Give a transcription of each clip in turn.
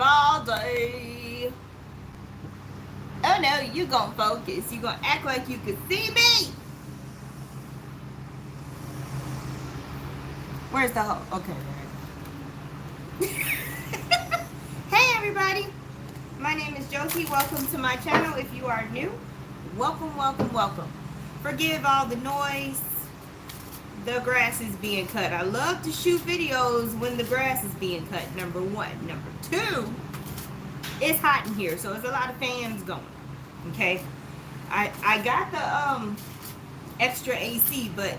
everybody. Oh no, you gonna focus. You gonna act like you could see me. Where's the hoe? Okay, there. Hey everybody. My name is Josie. Welcome to my channel. If you are new, welcome, welcome, welcome. Forgive all the noise. The grass is being cut. I love to shoot videos when the grass is being cut, number one. Number two, it's hot in here, so there's a lot of fans going. Okay? I got the extra AC, but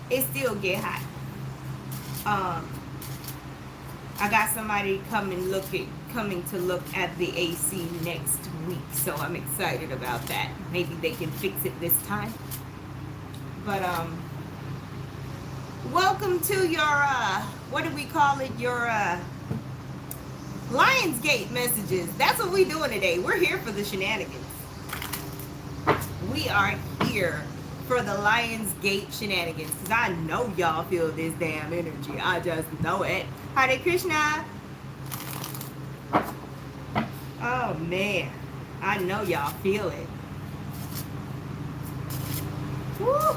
it still get hot. I got somebody coming to look at the AC next week, so I'm excited about that. Maybe they can fix it this time. But welcome to your what do we call it? Your Lionsgate messages. That's what we're doing today. We're here for the shenanigans. We are here for the Lionsgate shenanigans, because I know y'all feel this damn energy. I just know it. Hare Krishna. Oh man, I know y'all feel it. Woo.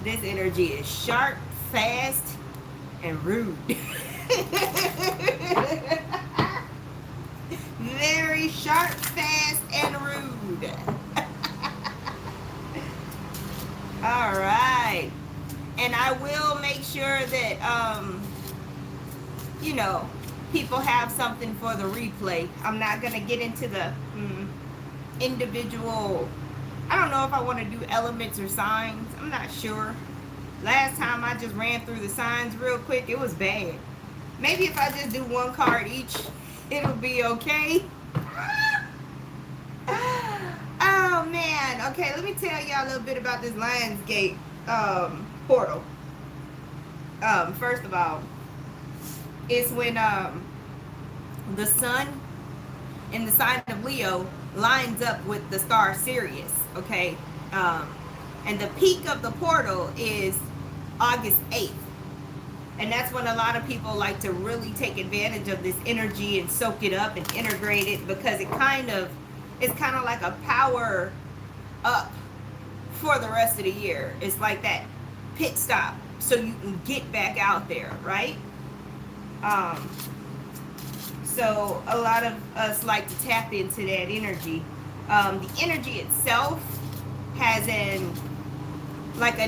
This energy is sharp, fast, and rude. Very sharp, fast, and rude. All right. And I will make sure that, you know, people have something for the replay. I'm not going to get into the individual. I don't know if I want to do elements or signs. I'm not sure. Last time I just ran through the signs real quick. It was bad. Maybe if I just do one card each, it'll be okay. Oh man. Okay, let me tell y'all a little bit about this Lionsgate portal. First of all, it's when the sun in the sign of Leo lines up with the star Sirius. Okay, and the peak of the portal is August 8th, and that's when a lot of people like to really take advantage of this energy and soak it up and integrate it, because it's kind of like a power up for the rest of the year. It's like that pit stop so you can get back out there, right? So a lot of us like to tap into that energy. The energy itself has an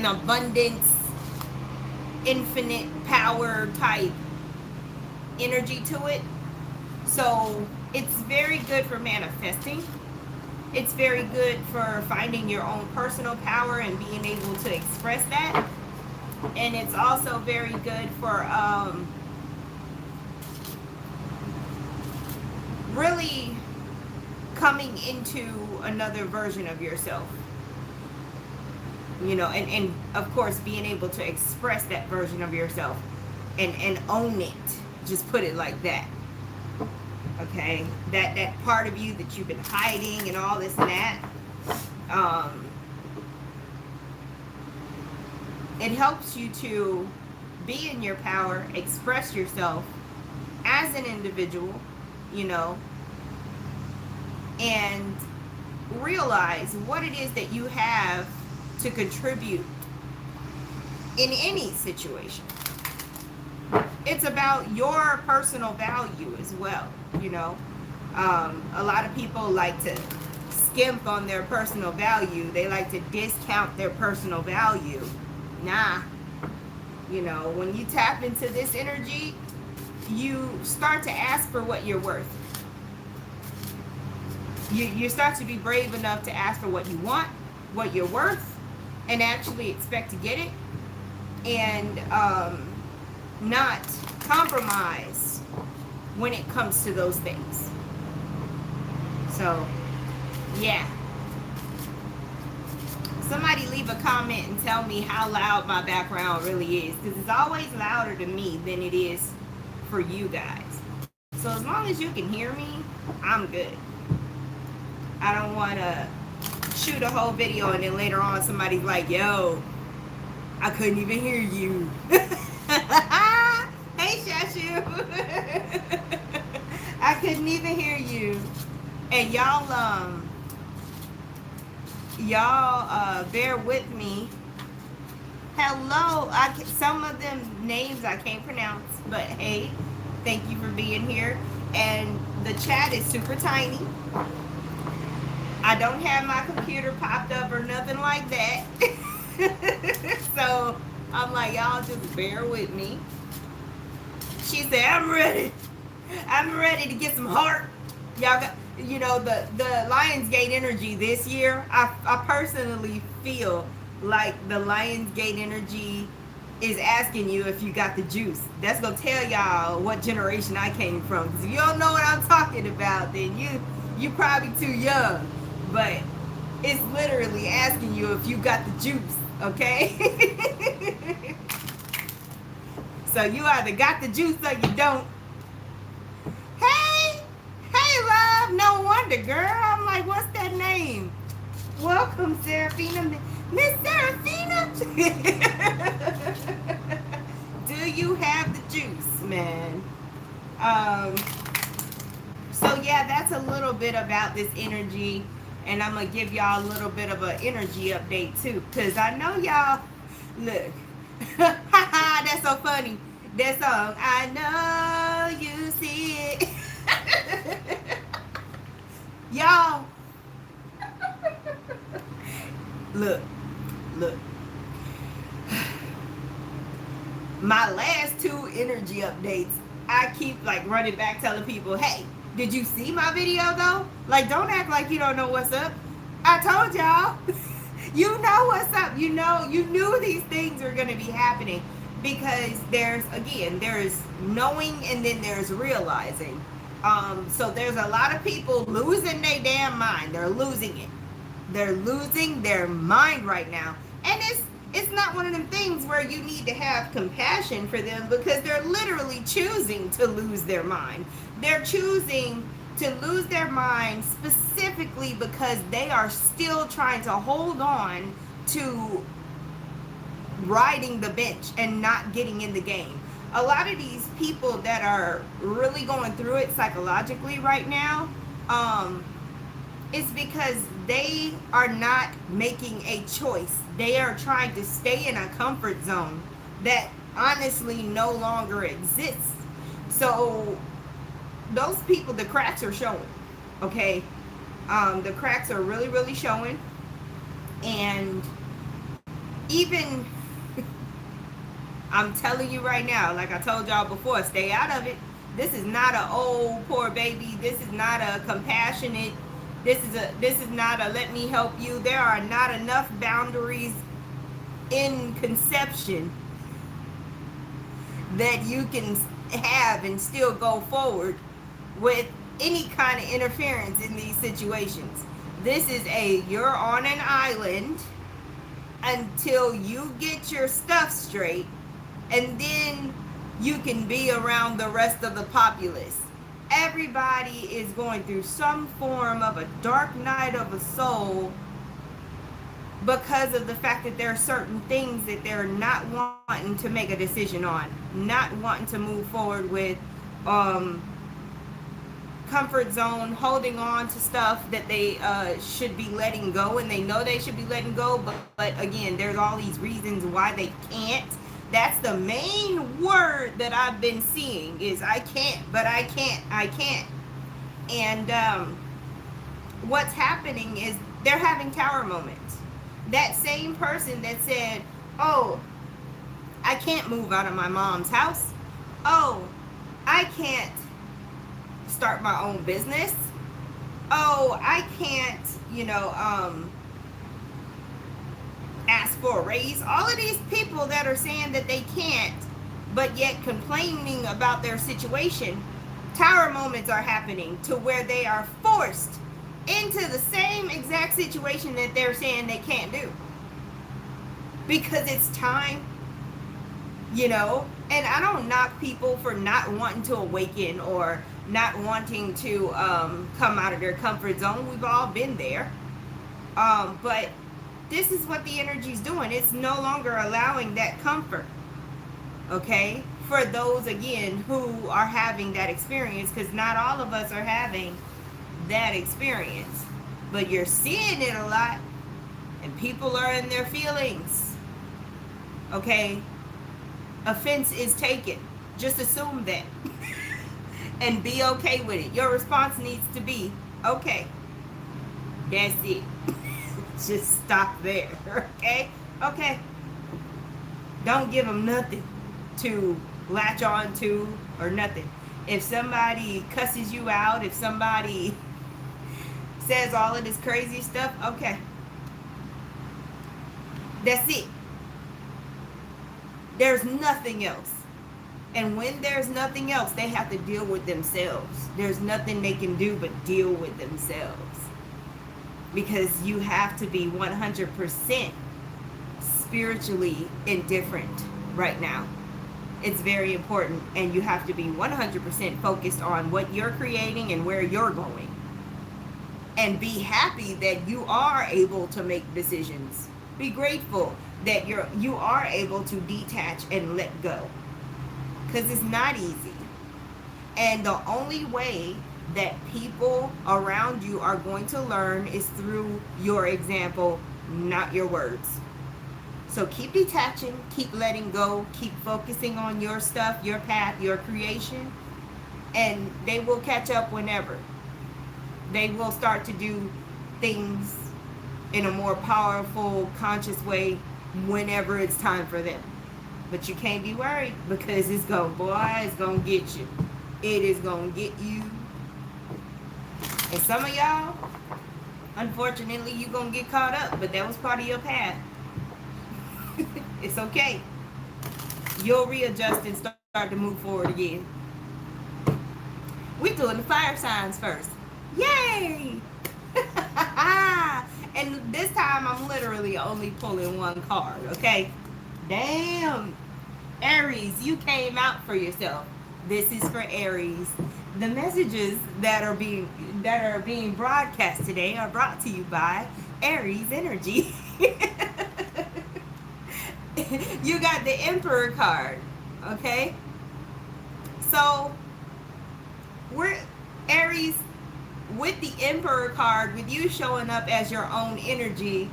abundance, infinite power type energy to it. So it's very good for manifesting. It's very good for finding your own personal power and being able to express that. And it's also very good for really coming into another version of yourself, you know, and of course being able to express that version of yourself and own it. Just put it like that. Okay, that part of you that you've been hiding and all this and that, it helps you to be in your power, express yourself as an individual, you know, and realize what it is that you have to contribute in any situation. It's about your personal value as well, you know. A lot of people like to skimp on their personal value. They like to discount their personal value. Nah, you know, when you tap into this energy, you start to ask for what you're worth. You start to be brave enough to ask for what you want, what you're worth, and actually expect to get it, and not compromise when it comes to those things. So, yeah. Somebody leave a comment and tell me how loud my background really is, because it's always louder to me than it is for you guys. So as long as you can hear me, I'm good. I don't want to shoot a whole video and then later on somebody's like, yo, I couldn't even hear you. Hey, Shashu. I couldn't even hear you. And y'all bear with me. Hello. Some of them names I can't pronounce, but hey, thank you for being here. And the chat is super tiny. I don't have my computer popped up or nothing like that. So I'm like, y'all just bear with me. She said, I'm ready. I'm ready to get some heart. Y'all got, you know, the Lionsgate energy this year. I personally feel like the Lionsgate energy is asking you if you got the juice. That's gonna tell y'all what generation I came from. Because if you don't know what I'm talking about, then you probably too young. But it's literally asking you if you got the juice, okay? So you either got the juice or you don't. Hey, love. No wonder, girl. I'm like, what's that name? Welcome, Seraphina. Miss Seraphina. Do you have the juice, man? So yeah, that's a little bit about this energy. And I'm going to give y'all a little bit of an energy update too. Because I know y'all, look. That's so funny. That song, I know you see it. Y'all. Look. My last two energy updates, I keep like running back telling people, hey, did you see my video though? Like, don't act like you don't know what's up. I told y'all. You know what's up. You knew these things were going to be happening because there's knowing and then there's realizing. So there's a lot of people losing their damn mind. They're losing it. They're losing their mind right now. And it's not one of them things where you need to have compassion for them because they're literally choosing to lose their mind. They're choosing to lose their mind specifically because they are still trying to hold on to riding the bench and not getting in the game. A lot of these people that are really going through it psychologically right now, it's because they are not making a choice. They are trying to stay in a comfort zone that honestly no longer exists. So those people, the cracks are showing, okay? The cracks are really, really showing. And even, I'm telling you right now, like I told y'all before, stay out of it. This is not a old poor baby. This is not a compassionate. This is not a let me help you. There are not enough boundaries in conception that you can have and still go forward with any kind of interference in these situations. This is you're on an island until you get your stuff straight, and then you can be around the rest of the populace. Everybody is going through some form of a dark night of a soul because of the fact that there are certain things that they're not wanting to make a decision on, not wanting to move forward with, comfort zone, holding on to stuff that they should be letting go, and they know they should be letting go, but again, there's all these reasons why they can't. That's the main word that I've been seeing is I can't, but I can't. And what's happening is they're having tower moments. That same person that said, oh, I can't move out of my mom's house. Oh, I can't start my own business. Oh, I can't, ask for a raise. All of these people that are saying that they can't, but yet complaining about their situation, tower moments are happening to where they are forced into the same exact situation that they're saying they can't do. Because it's time, and I don't knock people for not wanting to awaken or not wanting to come out of their comfort zone. We've all been there. But this is what the energy's doing. It's no longer allowing that comfort. Okay? For those, again, who are having that experience, because not all of us are having that experience. But you're seeing it a lot, and people are in their feelings. Okay? Offense is taken. Just assume that. And be okay with it. Your response needs to be, okay, that's it. Just stop there. Okay? Okay. Don't give them nothing to latch on to or nothing. If somebody cusses you out, if somebody says all of this crazy stuff, okay. That's it. There's nothing else. And when there's nothing else, they have to deal with themselves. There's nothing they can do but deal with themselves. Because you have to be 100% spiritually indifferent right now. It's very important. And you have to be 100% focused on what you're creating and where you're going. And be happy that you are able to make decisions. Be grateful that you are able to detach and let go. Because it's not easy. And the only way that people around you are going to learn is through your example, not your words. So keep detaching, keep letting go, keep focusing on your stuff, your path, your creation, and they will catch up whenever. They will start to do things in a more powerful, conscious way whenever it's time for them. But you can't be worried because it's going to get you. It is going to get you. And some of y'all, unfortunately, you're going to get caught up, but that was part of your path. It's okay. You'll readjust and start to move forward again. We're doing the fire signs first. Yay! And this time I'm literally only pulling one card, okay? Damn. Aries, you came out for yourself. This is for Aries. The messages that are being broadcast today are brought to you by Aries Energy. You got the Emperor card, okay? So, we're Aries, with the Emperor card, with you showing up as your own energy,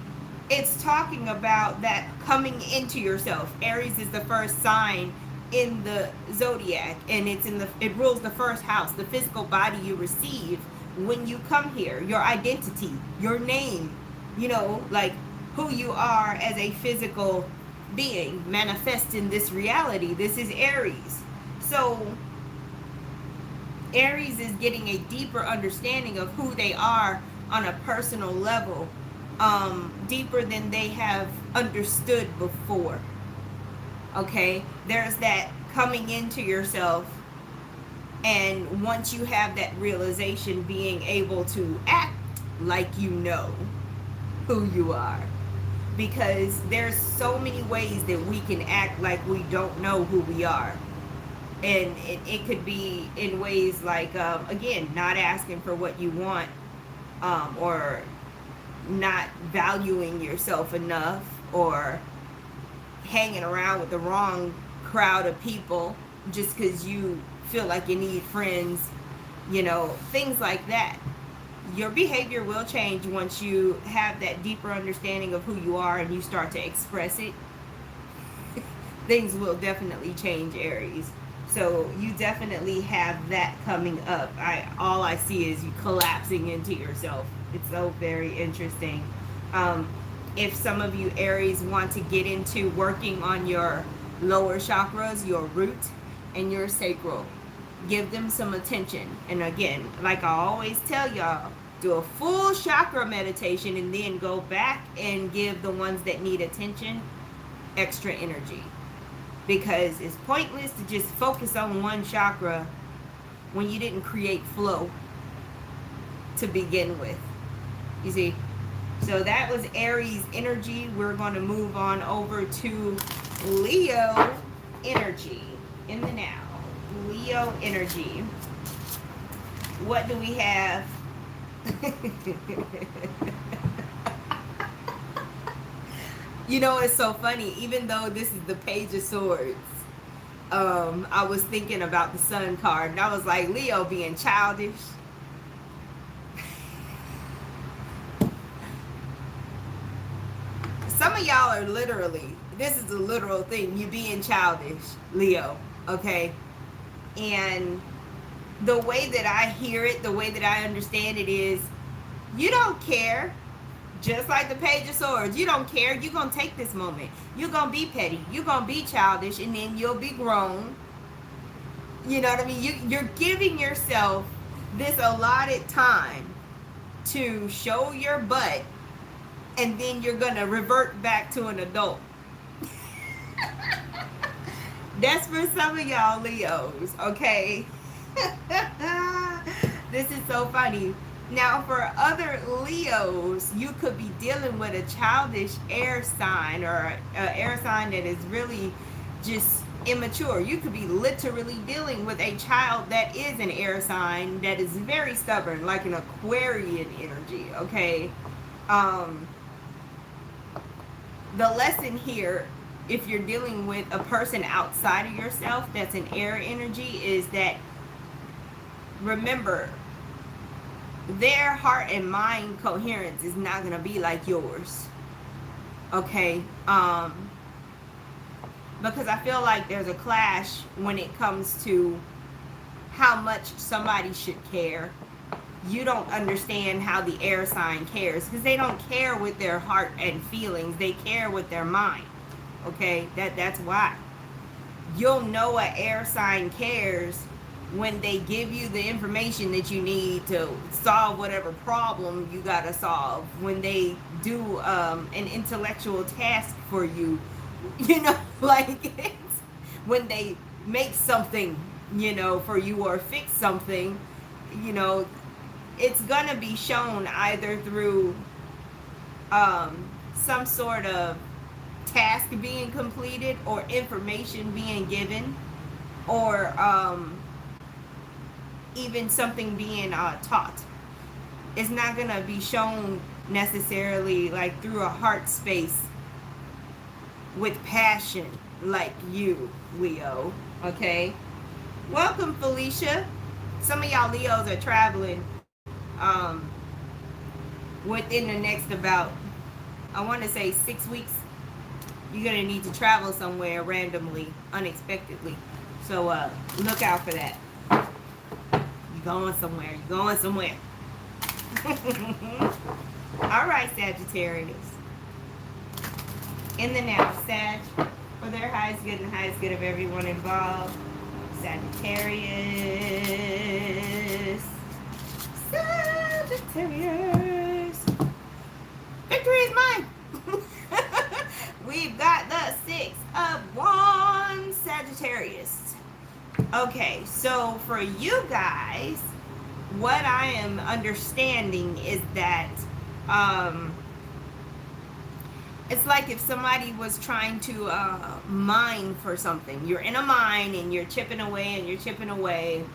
it's talking about that coming into yourself. Aries is the first sign in the zodiac, and it rules the first house, the physical body you receive when you come here, your identity, your name, like who you are as a physical being manifest in this reality. This is Aries. So Aries is getting a deeper understanding of who they are on a personal level, deeper than they have understood before. Okay, there's that coming into yourself, and once you have that realization, being able to act like you know who you are. Because there's so many ways that we can act like we don't know who we are. And it could be in ways like, again, not asking for what you want, or not valuing yourself enough, or hanging around with the wrong crowd of people just because you feel like you need friends, things like that. Your behavior will change once you have that deeper understanding of who you are and you start to express it. Things will definitely change, Aries. So you definitely have that coming up. All I see is you collapsing into yourself. It's so very interesting. If some of you Aries want to get into working on your lower chakras, your root and your sacral, give them some attention. And again, like I always tell y'all, do a full chakra meditation and then go back and give the ones that need attention extra energy. Because it's pointless to just focus on one chakra when you didn't create flow to begin with. You see? So that was Aries energy. We're going to move on over to Leo energy in the now. Leo energy. What do we have? It's so funny. Even though this is the Page of Swords, I was thinking about the Sun card, and I was like, Leo being childish. Some of y'all are literally, this is a literal thing, you being childish, Leo, okay? And the way that I hear it, the way that I understand it is, you don't care. Just like the Page of Swords, you don't care. You're going to take this moment. You're going to be petty. You're going to be childish, and then you'll be grown. You know what I mean? You're giving yourself this allotted time to show your butt, and then you're going to revert back to an adult. That's for some of y'all Leos, okay? This is so funny. Now, for other Leos, you could be dealing with a childish air sign, or an air sign that is really just immature. You could be literally dealing with a child that is an air sign that is very stubborn, like an Aquarian energy, okay? The lesson here, if you're dealing with a person outside of yourself that's an air energy, is that, remember, their heart and mind coherence is not going to be like yours, okay? Because I feel like there's a clash when it comes to how much somebody should care. You don't understand how the air sign cares, because they don't care with their heart and feelings. They care with their mind, okay? That's why. You'll know an air sign cares when they give you the information that you need to solve whatever problem you gotta solve. When they do an intellectual task for you, you know, like it's when they make something, you know, for you, or fix something, you know, it's gonna be shown either through some sort of task being completed, or information being given, or even something being taught. It's not going to be shown necessarily like through a heart space with passion like you, Leo, okay? Welcome, Felicia. Some of y'all Leos are traveling within the next about, I want to say 6 weeks. You're going to need to travel somewhere randomly, unexpectedly. So look out for that. Going somewhere. You're going somewhere. All right, Sagittarius. In the now, Sag, for their highest good and highest good of everyone involved. Sagittarius. Sagittarius. Victory is mine. We've got the 6 of Wands, Sagittarius. Okay, so for you guys, what I am understanding is that it's like if somebody was trying to mine for something. You're in a mine and you're chipping away and you're chipping away,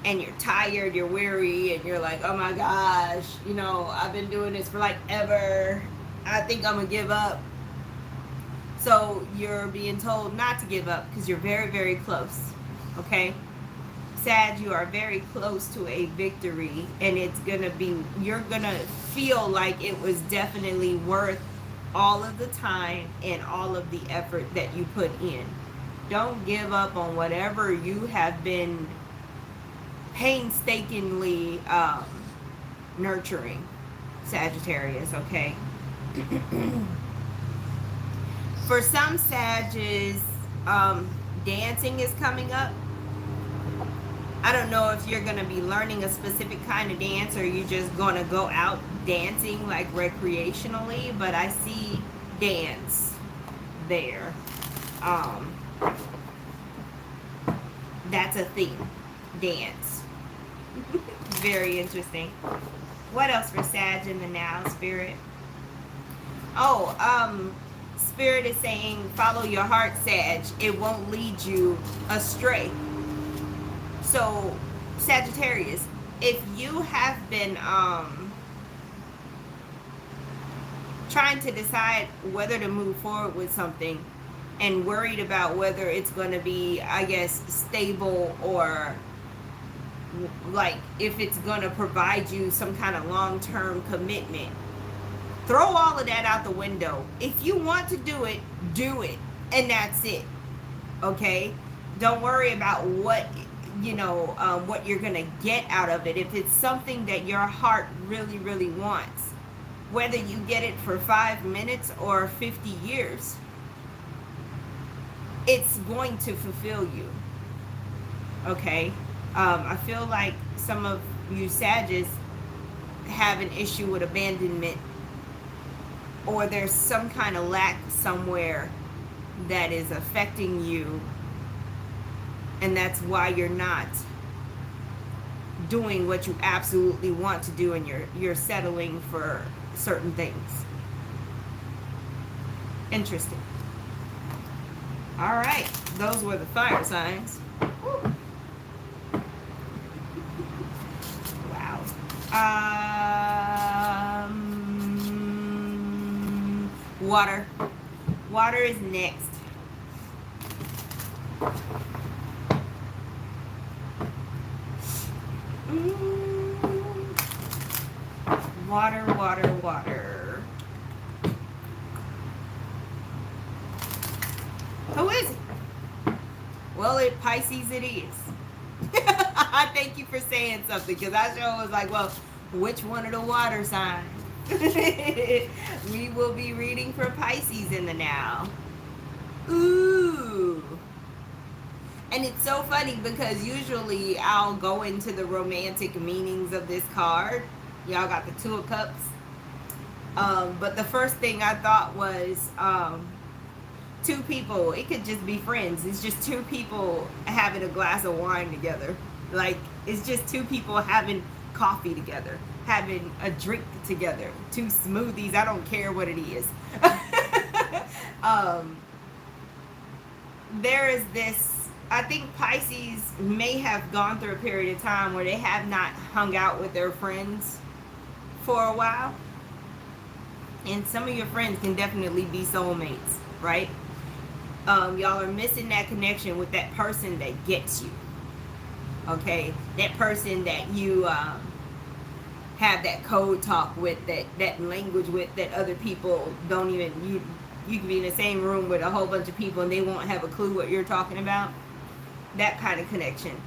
and you're tired, you're weary, and you're like, oh my gosh, you know, I've been doing this for like ever. I think I'm gonna give up. So you're being told not to give up because you're very, very close. Okay, Sag, you are very close to a victory, and it's gonna be, you're gonna feel like it was definitely worth all of the time and all of the effort that you put in. Don't give up on whatever you have been painstakingly nurturing, Sagittarius, okay? For some Sages, dancing is coming up. I don't know if you're going to be learning a specific kind of dance, or you're just going to go out dancing like recreationally, but I see dance there. That's a theme. Dance. Very interesting. What else for Sag in the now, Spirit? Oh, Spirit is saying follow your heart, Sag. It won't lead you astray. So, Sagittarius, if you have been trying to decide whether to move forward with something, and worried about whether it's going to be, I guess, stable, or like if it's going to provide you some kind of long-term commitment. Throw all of that out the window. If you want to do it, and that's it. Okay? Don't worry about what what you're gonna get out of it. If it's something that your heart really, really wants, whether you get it for 5 minutes or 50 years, it's going to fulfill you. Okay? I feel like some of you Sagittarius have an issue with abandonment, or there's some kind of lack somewhere that is affecting you, and that's why you're not doing what you absolutely want to do, and you're settling for certain things. Interesting. All right, those were the fire signs. Woo. Wow. Water. Water is next. Water, water, water. Who is it? Well, Pisces it is. I thank you for saying something, because I sure was like, well, which one of the water signs? We will be reading for Pisces in the now. Ooh. And it's so funny because usually I'll go into the romantic meanings of this card. Y'all got the Two of Cups. But the first thing I thought was two people. It could just be friends. It's just two people having a glass of wine together. Like, it's just two people having coffee together, having a drink together, two smoothies. I don't care what it is. There is this, I think Pisces may have gone through a period of time where they have not hung out with their friends for a while. And some of your friends can definitely be soulmates, right? Y'all are missing that connection with that person that gets you. Okay? That person that you have that code talk with, that language with, that other people don't even, you can be in the same room with a whole bunch of people and they won't have a clue what you're talking about. That kind of connection.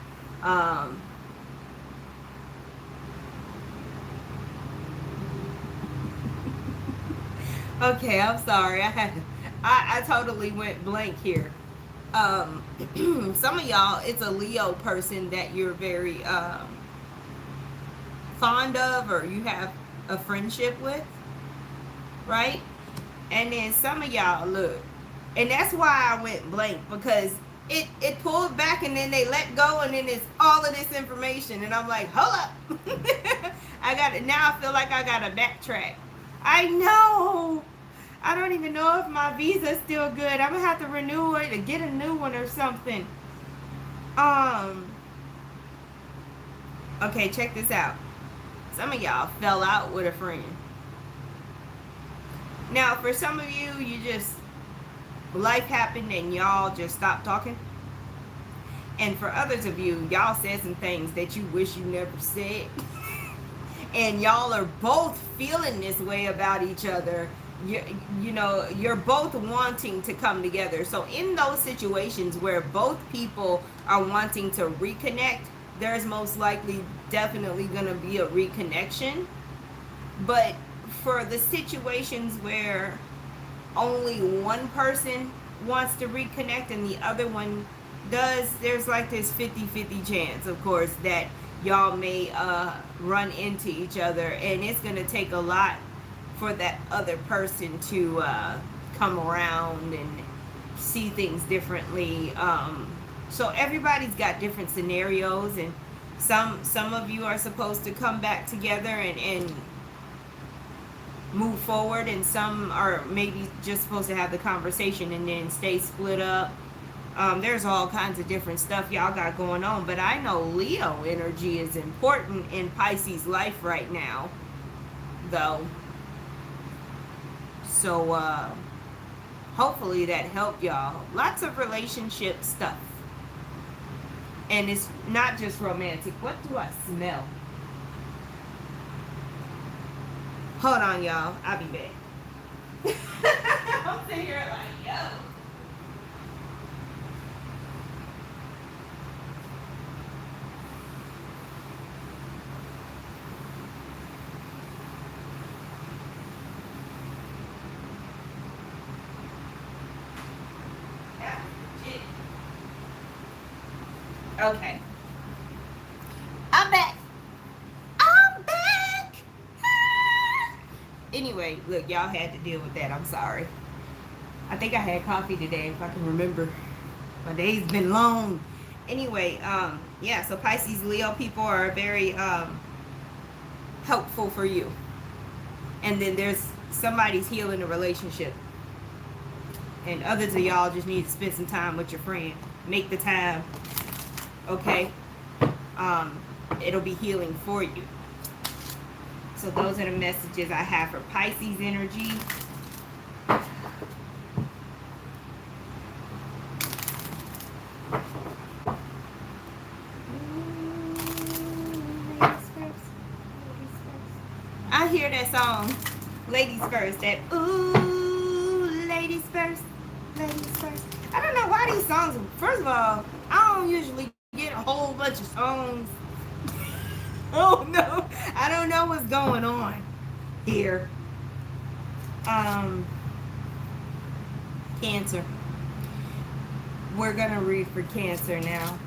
Okay, I'm sorry. I totally went blank here. Some of y'all, it's a Leo person that you're very fond of, or you have a friendship with, right? And then some of y'all, look, and that's why I went blank, because it pulled back and then they let go, and then it's all of this information, and I'm like, hold up. I got it now. I feel like I gotta backtrack. I know. I don't even know if my visa's still good. I'm gonna have to renew it or get a new one or something. Okay, check this out. Some of y'all fell out with a friend. Now, for some of you, life happened and y'all just stopped talking. And for others of you, y'all said some things that you wish you never said. And y'all are both feeling this way about each other. You know, you're both wanting to come together. So in those situations where both people are wanting to reconnect, there's most likely definitely going to be a reconnection. But for the situations where only one person wants to reconnect and the other one does, there's like this 50-50 chance, of course, that y'all may run into each other, and it's going to take a lot for that other person to come around and see things differently. So everybody's got different scenarios, and some of you are supposed to come back together and move forward, and some are maybe just supposed to have the conversation and then stay split up. There's all kinds of different stuff y'all got going on, but I know Leo energy is important in Pisces life right now, though. So Hopefully that helped y'all. Lots of relationship stuff. And it's not just romantic. What do I smell? Hold on, y'all. I'll be back. I'm sitting here like, yo. Okay. I'm back. I'm back. Anyway, look, y'all had to deal with that. I'm sorry. I think I had coffee today, if I can remember. My day's been long. Anyway, yeah, so Pisces, Leo people are very helpful for you. And then there's somebody's healing a relationship. And others of y'all just need to spend some time with your friend. Make the time. Okay, it'll be healing for you. So those are the messages I have for Pisces energy. I hear that song, ladies first, that ooh, ladies first, ladies first. I don't know why these songs, first of all, I don't usually get a whole bunch of songs. Oh no, I don't know what's going on here. Cancer. We're gonna read for Cancer now.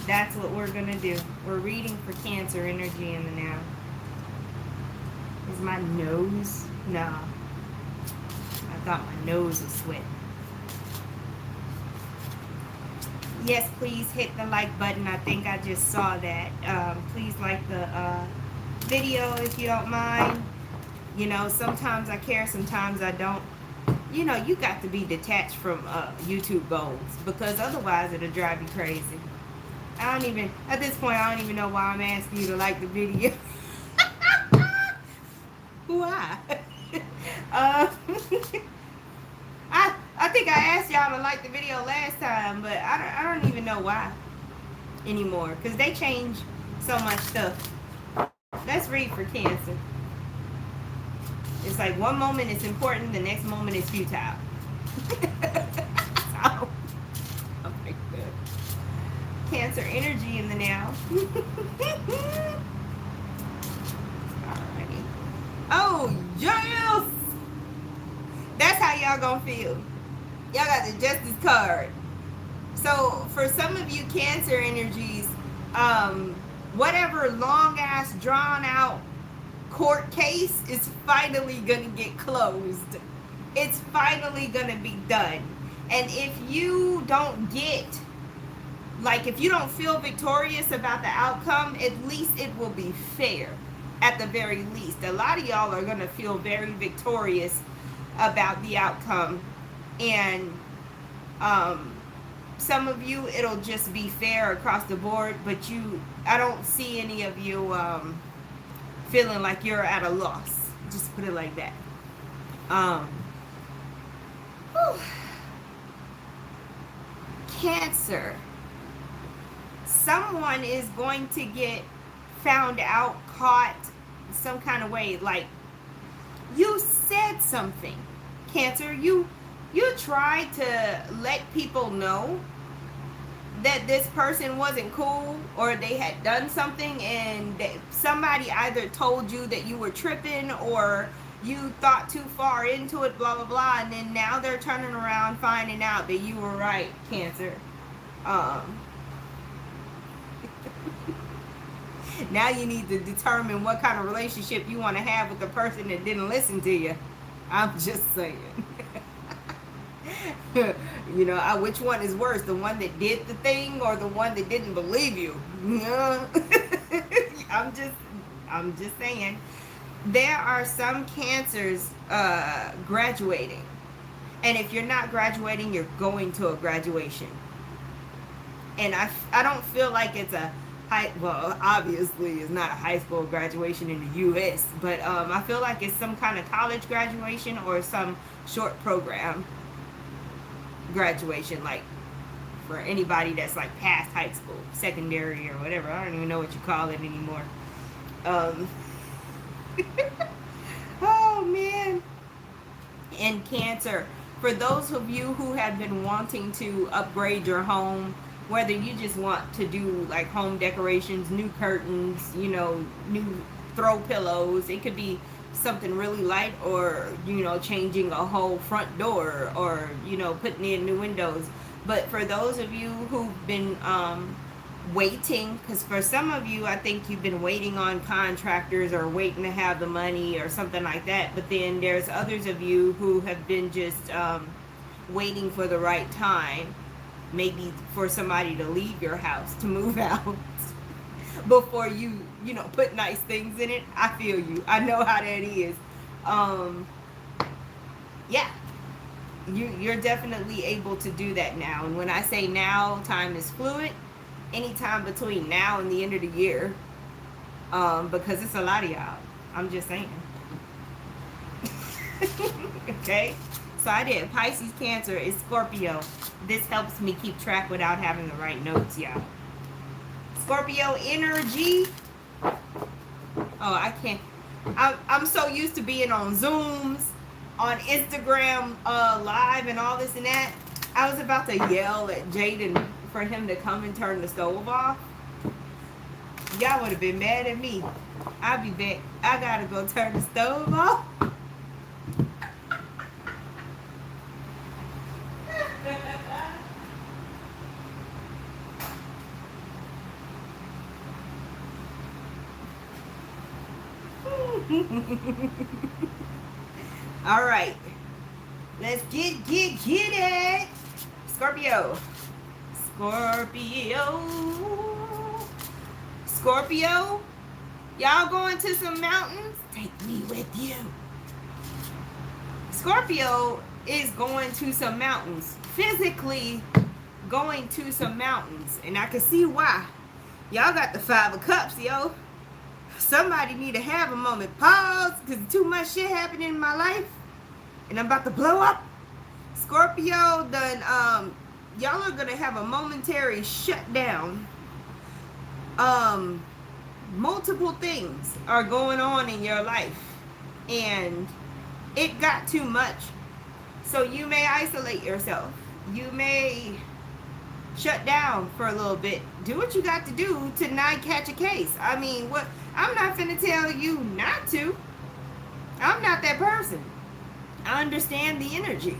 That's what we're gonna do. We're reading for Cancer energy in the now. Is my nose? No. I thought my nose was sweating. Yes, please hit the like button. I think I just saw that. Please like the video if you don't mind. You know, sometimes I care, sometimes I don't. You know, you got to be detached from YouTube goals, because otherwise it'll drive you crazy. I don't even, at this point, I don't even know why I'm asking you to like the video. Why? I think I asked y'all to like the video last time, but I don't even know why anymore, because they change so much stuff. Let's read for Cancer. It's like one moment it's important, the next moment it's futile. Oh my God. Cancer energy in the now. Alrighty. Oh, yes! That's how y'all gonna feel. Y'all got the Justice card. So for some of you Cancer energies, whatever long ass drawn out court case is finally gonna get closed. It's finally gonna be done. And if you don't get, like, if you don't feel victorious about the outcome, at least it will be fair. At the very least, a lot of y'all are gonna feel very victorious about the outcome. And some of you, it'll just be fair across the board, but I don't see any of you feeling like you're at a loss. Just put it like that. Cancer. Someone is going to get found out, caught some kind of way. Like, you said something, Cancer. You tried to let people know that this person wasn't cool, or they had done something, and somebody either told you that you were tripping, or you thought too far into it, blah blah blah, and then now they're turning around finding out that you were right, Cancer. Now you need to determine what kind of relationship you want to have with the person that didn't listen to you. I'm just saying. You know, which one is worse, the one that did the thing or the one that didn't believe you? I'm just saying. There are some Cancers graduating, and if you're not graduating, you're going to a graduation. And I don't feel like it's a well, obviously it's not a high school graduation in the U.S., but I feel like it's some kind of college graduation or some short program graduation, like for anybody that's like past high school, secondary or whatever. I don't even know what you call it anymore. Um, oh man. And Cancer, for those of you who have been wanting to upgrade your home, whether you just want to do like home decorations, new curtains, you know, new throw pillows, it could be something really light, or you know, changing a whole front door, or you know, putting in new windows. But for those of you who've been waiting, because for some of you I think you've been waiting on contractors or waiting to have the money or something like that, but then there's others of you who have been just waiting for the right time, maybe for somebody to leave your house, to move out before you know, put nice things in it. I feel you. I know how that is. Yeah, you're definitely able to do that now. And when I say now, time is fluid. Anytime between now and the end of the year, because it's a lot of y'all. I'm just saying. Okay, so I did Pisces, Cancer is Scorpio. This helps me keep track without having to write notes, y'all. Scorpio energy. Oh, I can't. I'm so used to being on Zooms, on Instagram live and all this and that. I was about to yell at Jaden for him to come and turn the stove off. Y'all would have been mad at me. I'll be back. I gotta go turn the stove off. All right, let's get it. Scorpio. Scorpio, y'all going to some mountains? Take me with you. Scorpio is going to some mountains, physically going to some mountains, and I can see why. Y'all got the 5 of Cups, yo. Somebody need to have a moment. Pause, because too much shit happening in my life, and I'm about to blow up. Scorpio done, y'all are gonna have a momentary shutdown. Multiple things are going on in your life, and it got too much. So you may isolate yourself. You may shut down for a little bit. Do what you got to do to not catch a case. I mean, what? I'm not finna tell you not to. I'm not that person. I understand the energy.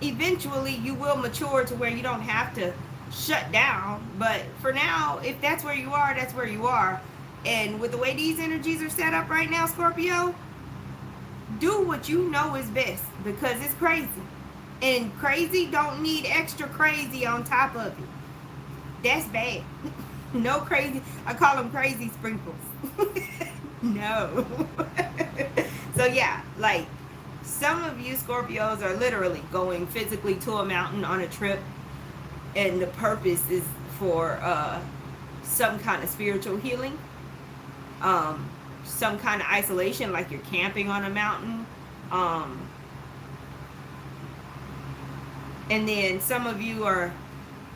Eventually you will mature to where you don't have to shut down, but for now, if that's where you are, that's where you are. And with the way these energies are set up right now, Scorpio, do what you know is best, because it's crazy, and crazy don't need extra crazy on top of it. That's bad. No crazy. I call them crazy sprinkles. No. So yeah, like, some of you Scorpios are literally going physically to a mountain on a trip, and the purpose is for some kind of spiritual healing, some kind of isolation, like you're camping on a mountain, and then some of you are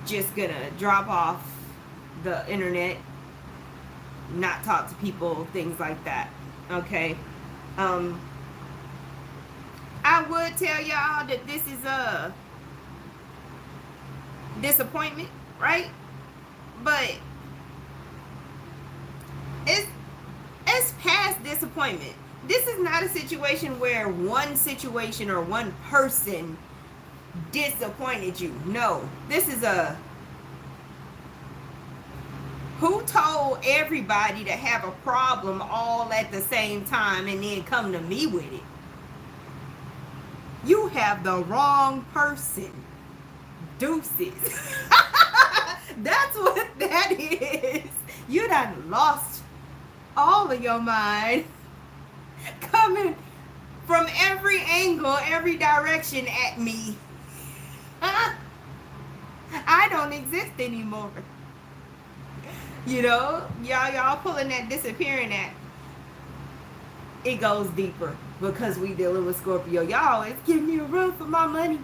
just gonna drop off the internet, not talk to people, things like that. Okay. I would tell y'all that this is a disappointment, right? But it's past disappointment. This is not a situation where one situation or one person disappointed you. No, this is a who told everybody to have a problem all at the same time and then come to me with it. You have the wrong person. Deuces. That's what that is. You done lost all of your mind, coming from every angle, every direction at me. I don't exist anymore. You know, y'all pulling that disappearing act. It goes deeper because we dealing with Scorpio. Y'all always give me a run for my money.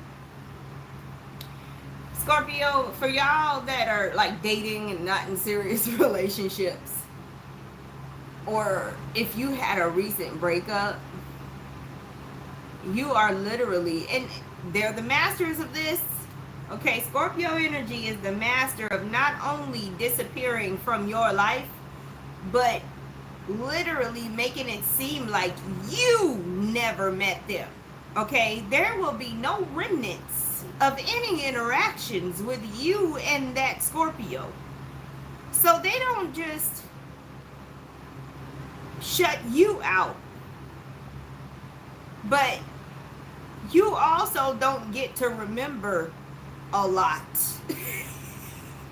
Scorpio, for y'all that are like dating and not in serious relationships, or if you had a recent breakup, you are literally, and they're the masters of this. Okay, Scorpio energy is the master of not only disappearing from your life, but literally making it seem like you never met them. Okay, there will be no remnants of any interactions with you and that Scorpio. So they don't just shut you out, but you also don't get to remember a lot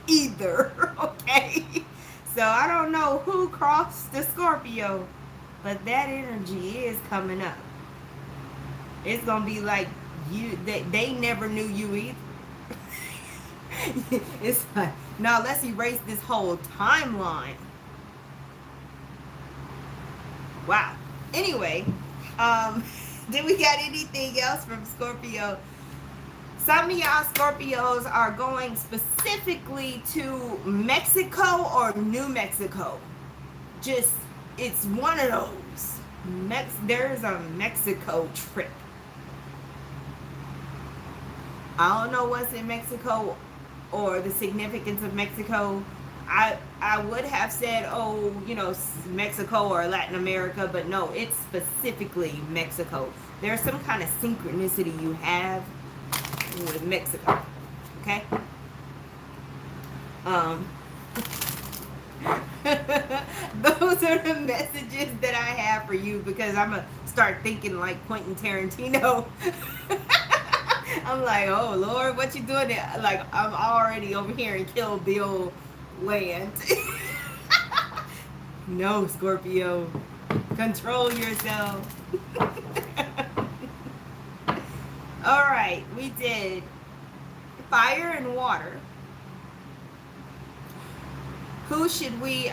either. Okay, so I don't know who crossed the Scorpio, but that energy is coming up. It's gonna be like they never knew you either. It's like, now let's erase this whole timeline. Wow. Anyway, did we got anything else from Scorpio? Some of y'all Scorpios are going specifically to Mexico or New Mexico. Just, it's one of those. There's a Mexico trip. I don't know what's in Mexico or the significance of Mexico. I would have said, oh, you know, Mexico or Latin America, but no, it's specifically Mexico. There's some kind of synchronicity you have with Mexico. Okay? Those are the messages that I have for you, because I'm gonna start thinking like Quentin Tarantino. I'm like, oh Lord, what you doing there? Like, I'm already over here in Kill Bill land. No, Scorpio, control yourself. All right, we did fire and water. Who should we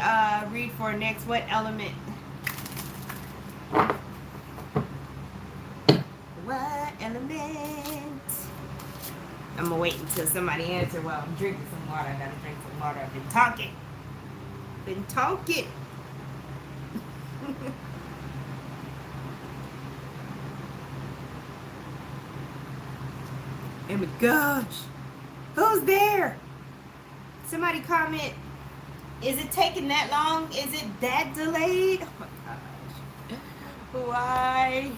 read for next? What element? What element? I'm gonna wait until somebody answers while I'm drinking some water. I gotta drink some water. I've been talking. Oh my gosh. Who's there? Somebody comment. Is it taking that long? Is it that delayed? Oh my gosh. Why?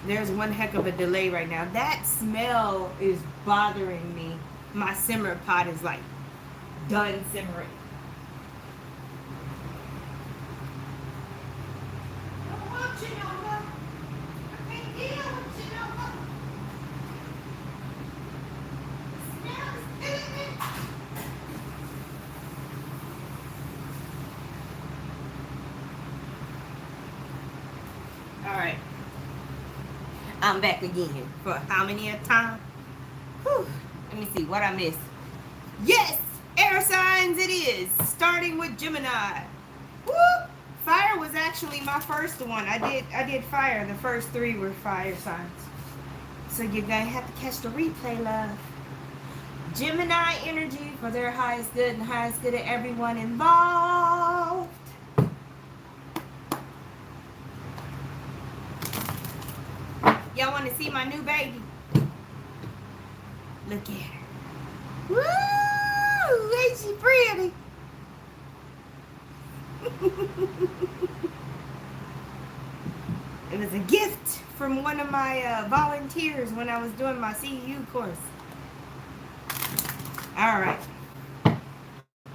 There's one heck of a delay right now. That smell is bothering me. My simmer pot is like done simmering. I want you no more. I can't deal with you no more. The smell is killing me. All right. I'm back again for how many a time? Whew. Let me see what I missed. Yes, air signs it is. Starting with Gemini. Woo! Fire was actually my first one. I did fire. The first three were fire signs. So you're gonna have to catch the replay, love. Gemini energy for their highest good and highest good of everyone involved. Y'all want to see my new baby? Look at her. Woo! Ain't she pretty? It was a gift from one of my volunteers when I was doing my CEU course. All right.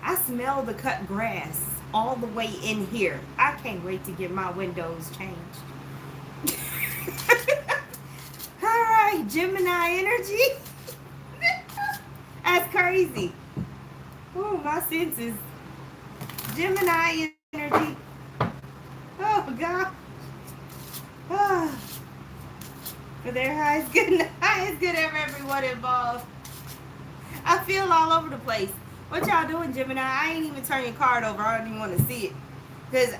I smell the cut grass all the way in here. I can't wait to get my windows changed. Alright, Gemini energy. That's crazy. Oh, my senses. Gemini energy. Oh, God. Oh. For their highest good of everyone involved. I feel all over the place. What y'all doing, Gemini? I ain't even turn your card over. I don't even want to see it. Because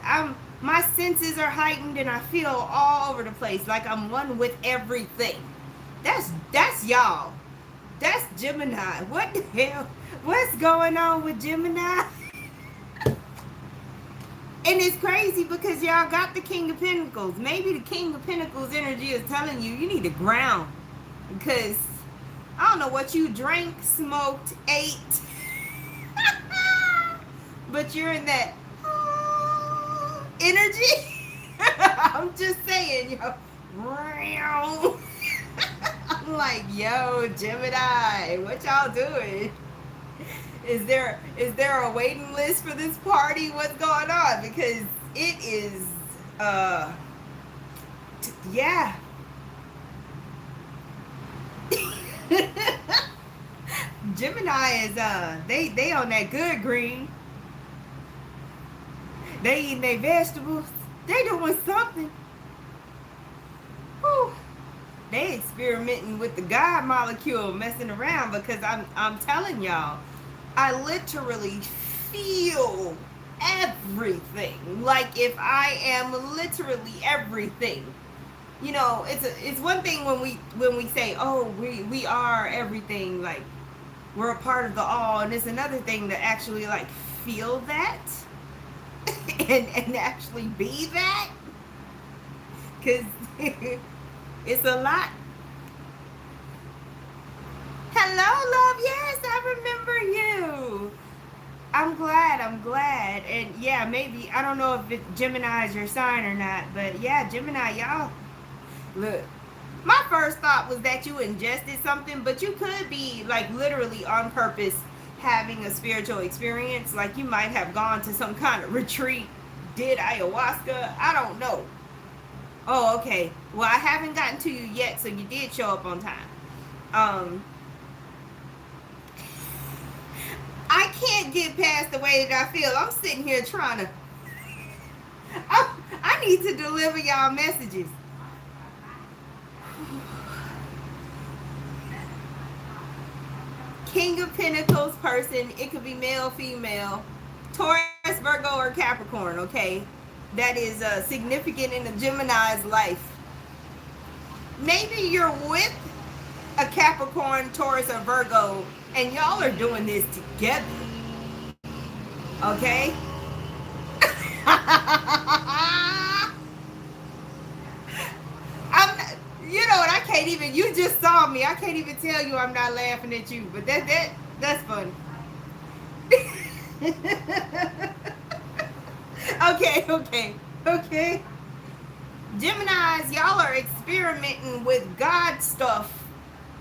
my senses are heightened and I feel all over the place. Like I'm one with everything. That's y'all. That's Gemini. What the hell? What's going on with Gemini? And it's crazy because y'all got the King of Pentacles. Maybe the King of Pentacles energy is telling you need to ground. Because I don't know what you drank, smoked, ate. But you're in that energy. I'm just saying, yo. I'm like, yo, Gemini, what y'all doing? Is there a waiting list for this party? What's going on? Because it is, yeah. Gemini is, they on that good green. They eating their vegetables. They doing something. Whew. They experimenting with the God molecule, messing around, because I'm telling y'all, I literally feel everything. Like if I am literally everything. You know, it's one thing when we say, oh, we are everything, like we're a part of the all, and it's another thing to actually like feel that and actually be that, because it's a lot. Hello, love. Yes, I remember you. I'm glad. And yeah, maybe, I don't know if Gemini is your sign or not, but yeah, Gemini, y'all, look, my first thought was that you ingested something, but you could be like literally on purpose having a spiritual experience. Like you might have gone to some kind of retreat, did ayahuasca, I don't know. Oh, okay. Well, I haven't gotten to you yet, so you did show up on time. I can't get past the way that I feel. I'm sitting here trying to, I need to deliver y'all messages. King of Pentacles person, it could be male, female, Taurus, Virgo, or Capricorn, okay? That is significant in a Gemini's life. Maybe you're with a Capricorn, Taurus, or Virgo, and y'all are doing this together, okay? You know what? I can't even. You just saw me. I can't even tell you I'm not laughing at you. But that's funny. Okay. Geminis, y'all are experimenting with God stuff,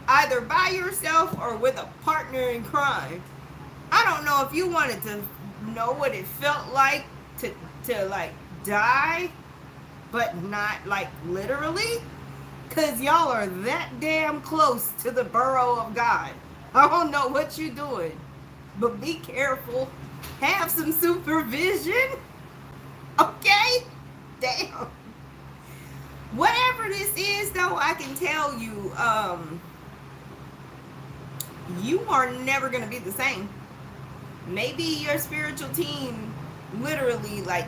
either by yourself or with a partner in crime. I don't know if you wanted to know what it felt like to like die, but not like literally. Because y'all are that damn close to the burrow of God. I don't know what you're doing, but be careful. Have some supervision. Okay? Damn. Whatever this is, though, I can tell you, you are never going to be the same. Maybe your spiritual team literally, like,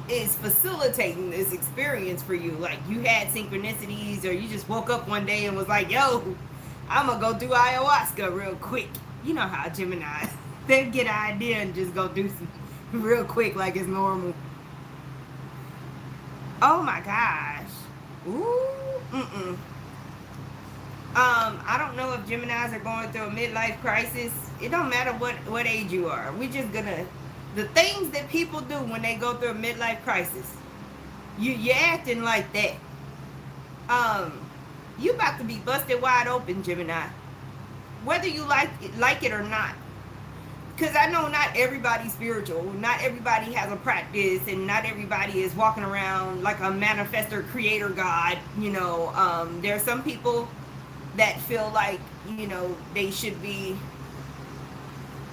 is facilitating this experience for you. Like you had synchronicities, or you just woke up one day and was like, yo, I'm gonna go do ayahuasca real quick. You know how Gemini, they get an idea and just go do some real quick like it's normal. Oh my gosh. Ooh. I don't know if Geminis are going through a midlife crisis. It don't matter what age you are. We just gonna, the things that people do when they go through a midlife crisis, you're acting like that. You about to be busted wide open, Gemini. Whether you like it or not. Because I know not everybody's spiritual. Not everybody has a practice, and not everybody is walking around like a manifestor creator God. You know, there are some people that feel like, you know, they should be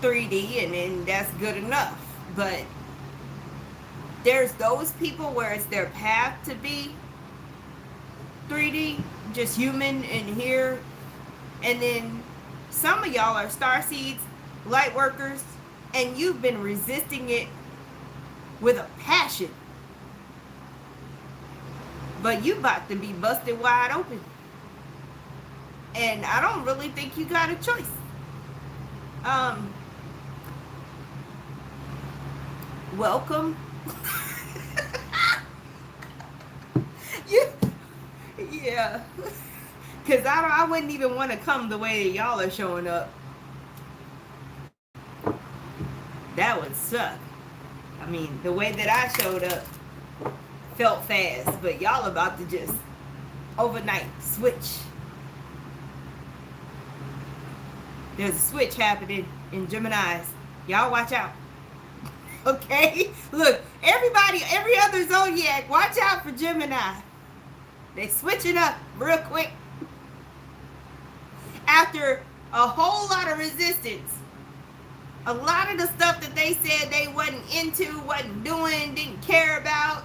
3D and then that's good enough. But there's those people where it's their path to be 3D, just human and here. And then some of y'all are starseeds, light workers, and you've been resisting it with a passion. But you about to be busted wide open. And I don't really think you got a choice. Welcome. Yeah. Because I wouldn't even want to come the way y'all are showing up. That would suck. I mean, the way that I showed up felt fast, but y'all about to just overnight switch. There's a switch happening in Geminis. Y'all watch out. Okay? Look, everybody, every other zodiac, watch out for Gemini. They switching up real quick. After a whole lot of resistance, a lot of the stuff that they said they wasn't into, wasn't doing, didn't care about,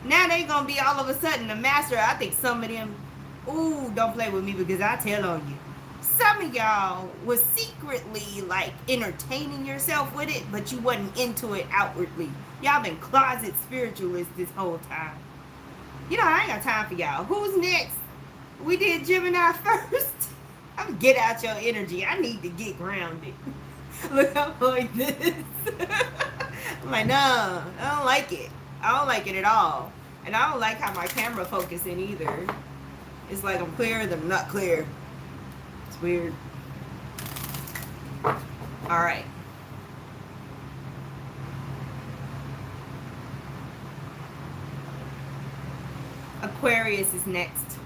now they gonna be all of a sudden the master. I think some of them, ooh, don't play with me because I tell on you. Some of y'all was secretly like entertaining yourself with it, but you wasn't into it outwardly. Y'all been closet spiritualists this whole time. You know, I ain't got time for y'all. Who's next? We did Gemini first. I'm gonna get out your energy. I need to get grounded. Look, I'm like this. I'm like, no, I don't like it. I don't like it at all. And I don't like how my camera focusing either. It's like I'm clear, then I'm not clear. It's weird. All right. Aquarius is next.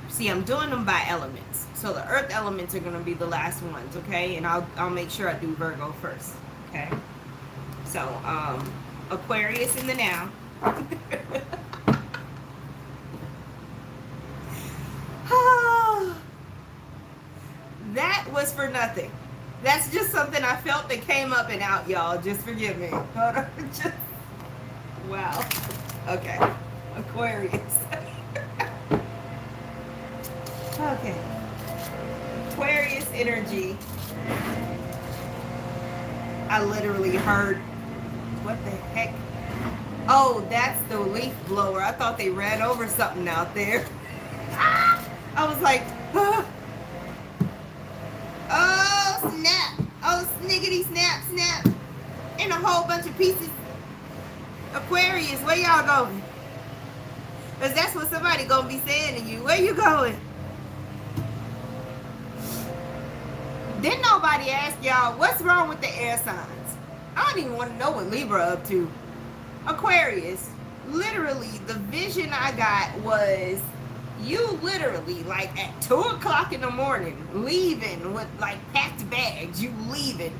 See, I'm doing them by elements. So the earth elements are going to be the last ones, okay? And I'll make sure I do Virgo first, okay? So, Aquarius in the now. That was for nothing. That's just something I felt that came up and out, y'all. Just forgive me. Just, wow. Okay. Aquarius. Okay. Aquarius energy. I literally heard, what the heck? Oh, that's the leaf blower. I thought they ran over something out there. I was like, oh snap. Oh, sniggity snap, snap. And a whole bunch of pieces. Aquarius, where y'all going? Because that's what somebody gonna be saying to you. Where you going? Didn't nobody ask y'all what's wrong with the air signs? I don't even want to know what Libra up to. Aquarius, literally the vision I got was you literally like at 2 o'clock in the morning leaving with like packed bags. You leaving.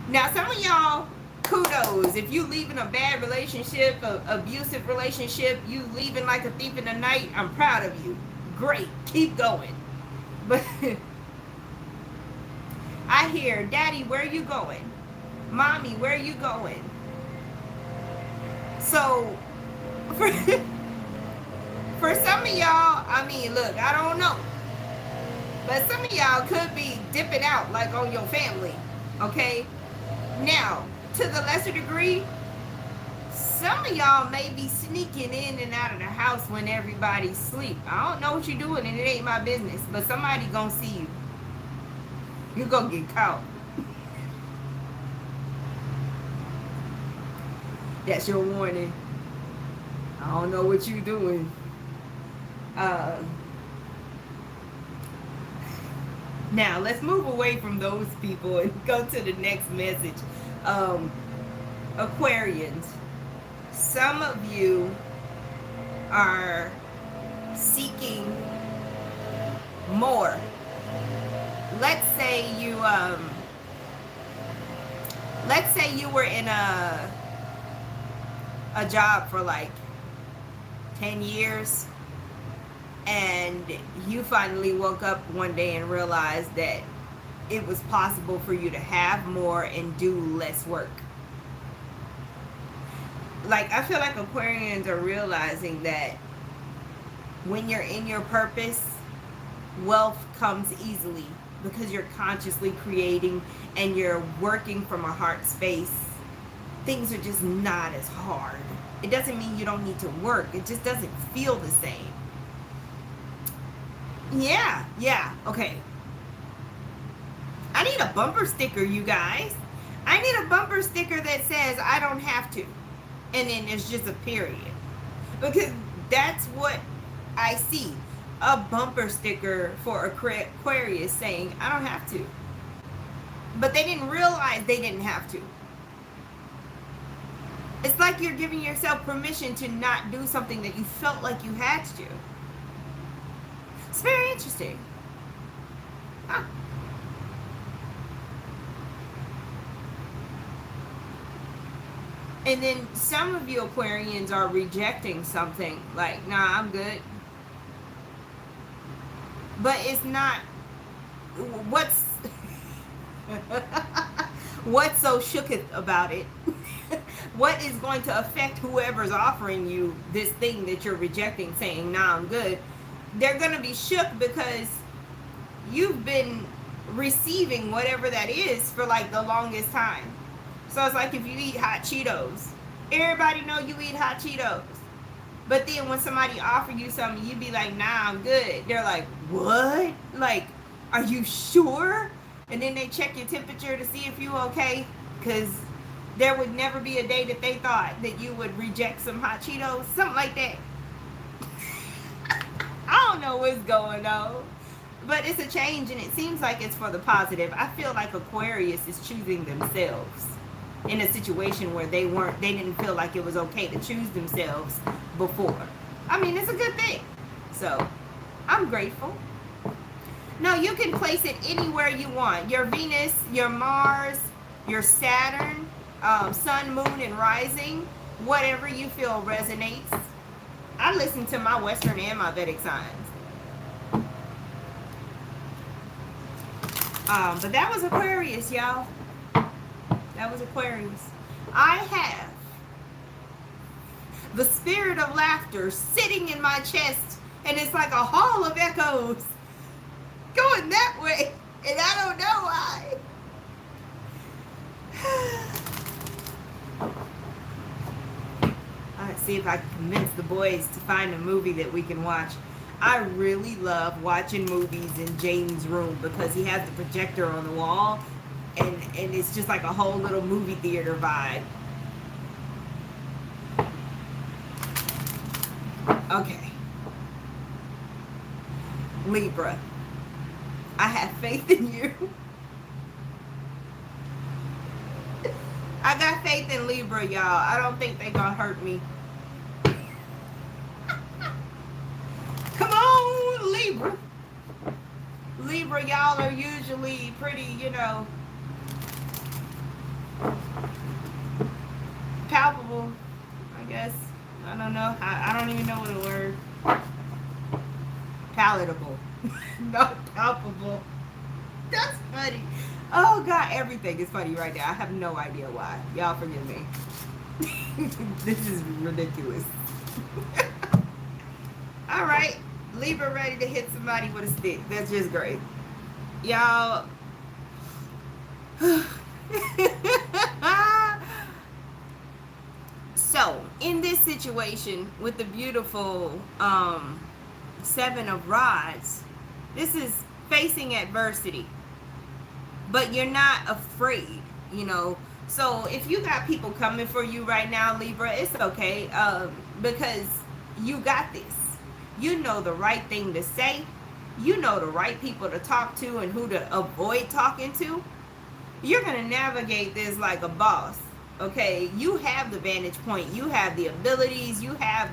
Now some of y'all, kudos. If you leaving a bad relationship, a abusive relationship, you leaving like a thief in the night, I'm proud of you. Great. Keep going. But I hear, Daddy, where are you going? Mommy, where are you going? So, for some of y'all, I mean, look, I don't know. But some of y'all could be dipping out like on your family, okay? Now, to the lesser degree, some of y'all may be sneaking in and out of the house when everybody's asleep. I don't know what you're doing and it ain't my business, but somebody gonna see you. You're gonna get caught. That's your warning. I don't know what you're doing. Now, let's move away from those people and go to the next message. Aquarians, some of you are seeking more. Let's say you were in a job for like 10 years and you finally woke up one day and realized that it was possible for you to have more and do less work. Like, I feel like Aquarians are realizing that when you're in your purpose, wealth comes easily because you're consciously creating and you're working from a heart space, things are just not as hard. It doesn't mean you don't need to work. It just doesn't feel the same. Yeah, okay. I need a bumper sticker, you guys. I need a bumper sticker that says I don't have to. And then there's just a period. Because that's what I see. A bumper sticker for Aquarius saying I don't have to. But they didn't realize they didn't have to. It's like you're giving yourself permission to not do something that you felt like you had to. It's very interesting. Huh. And then some of you Aquarians are rejecting something like, nah, I'm good. But it's not, what's so shooketh about it? What is going to affect whoever's offering you this thing that you're rejecting, saying, nah, I'm good? They're going to be shook because you've been receiving whatever that is for like the longest time. So it's like if you eat hot Cheetos. Everybody know you eat hot Cheetos. But then when somebody offer you something, you be like, nah, I'm good. They're like, what? Like, are you sure? And then they check your temperature to see if you okay. Because there would never be a day that they thought that you would reject some hot Cheetos. Something like that. I don't know what's going on. But it's a change and it seems like it's for the positive. I feel like Aquarius is choosing themselves in a situation where they didn't feel like it was okay to choose themselves before. I mean, it's a good thing. So, I'm grateful. No, you can place it anywhere you want. Your Venus, your Mars, your Saturn, Sun, Moon, and Rising, whatever you feel resonates. I listen to my Western and my Vedic signs. But that was Aquarius, y'all. That was Aquarius. I have the spirit of laughter sitting in my chest, and it's like a hall of echoes going that way, and I don't know why. Let's see if I can convince the boys to find a movie that we can watch. I really love watching movies in James' room because he has the projector on the wall, and it's just like a whole little movie theater vibe. Okay. Libra, I have faith in you. I got faith in Libra, y'all. I don't think they gonna hurt me. Come on, Libra. Libra, y'all are usually pretty, palpable, I guess. I don't know. I don't even know what a word. Palatable. Not palpable. That's funny. Oh, God, everything is funny right now. I have no idea why. Y'all forgive me. This is ridiculous. All right. Libra ready to hit somebody with a stick. That's just great. Y'all. So, in this situation with the beautiful Seven of Rods, this is facing adversity. But you're not afraid, So, if you got people coming for you right now, Libra, it's okay. Because you got this. You know the right thing to say. You know the right people to talk to and who to avoid talking to. You're going to navigate this like a boss. Okay, you have the vantage point. You have the abilities. You have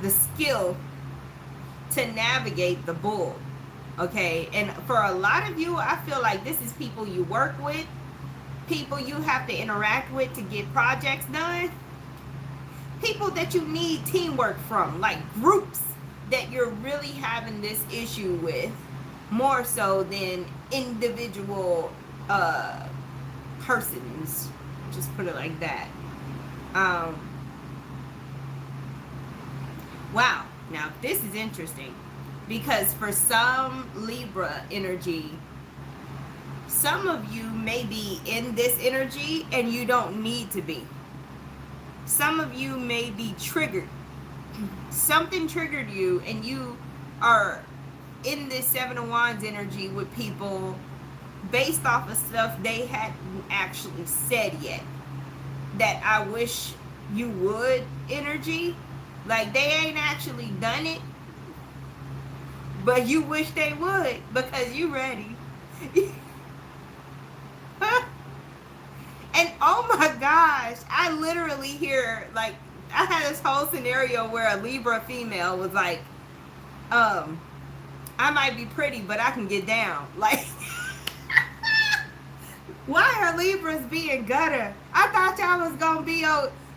the skill to navigate the bull. Okay, and for a lot of you, I feel like this is people you work with, people you have to interact with to get projects done, people that you need teamwork from, like groups that you're really having this issue with, more so than individual persons, just put it like that. Wow, now this is interesting. Because for some Libra energy, some of you may be in this energy and you don't need to be. Some of you may be triggered. Something triggered you and you are in this Seven of Wands energy with people based off of stuff they hadn't actually said yet. That I wish you would energy. Like they ain't actually done it, but you wish they would because you ready. And oh my gosh, I literally hear, like, I had this whole scenario where a Libra female was like, I might be pretty, but I can get down. Like, why are Libras being gutter? I thought y'all was gonna be,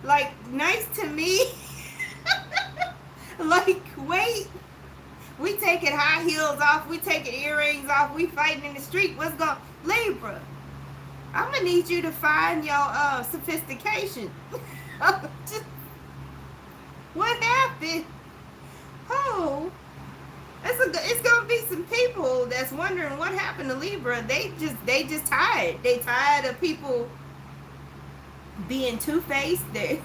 like, nice to me. Like, wait. We taking high heels off. We taking earrings off. We fighting in the street. What's going on? Libra, I'm going to need you to find your sophistication. What happened? Oh, it's going to be some people that's wondering what happened to Libra. They just tired. They tired of people being two-faced. They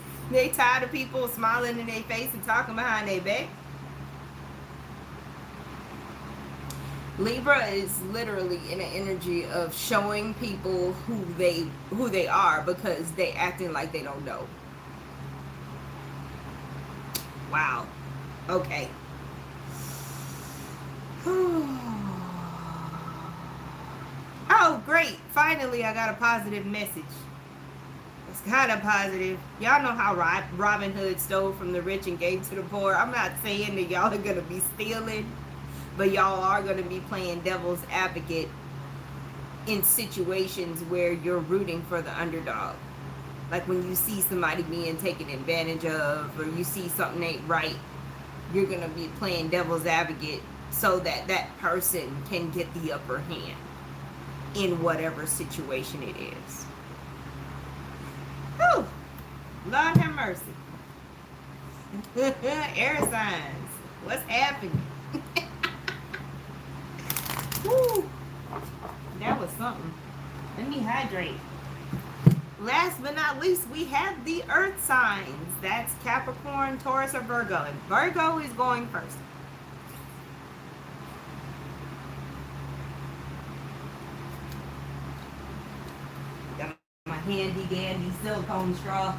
tired of people smiling in their face and talking behind their back. Libra is literally in an energy of showing people who they are because they acting like they don't know. Wow. Okay. Oh, great. Finally, I got a positive message. It's kind of positive. Y'all know how Robin Hood stole from the rich and gave to the poor. I'm not saying that y'all are going to be stealing, but y'all are going to be playing devil's advocate in situations where you're rooting for the underdog. Like when you see somebody being taken advantage of, or you see something ain't right, you're going to be playing devil's advocate so that that person can get the upper hand in whatever situation it is. Whew. Lord have mercy. Air signs. What's happening? Woo. That was something. Let me hydrate. Last but not least, we have the earth signs. That's Capricorn, Taurus, or Virgo. And Virgo is going first. Got my handy dandy silicone straw.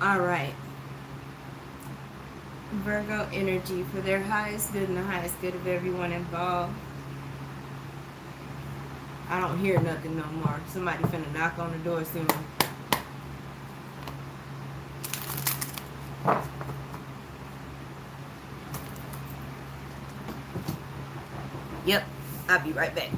All right. Virgo energy for their highest good and the highest good of everyone involved. I don't hear nothing no more. Somebody finna knock on the door soon. Yep, I'll be right back.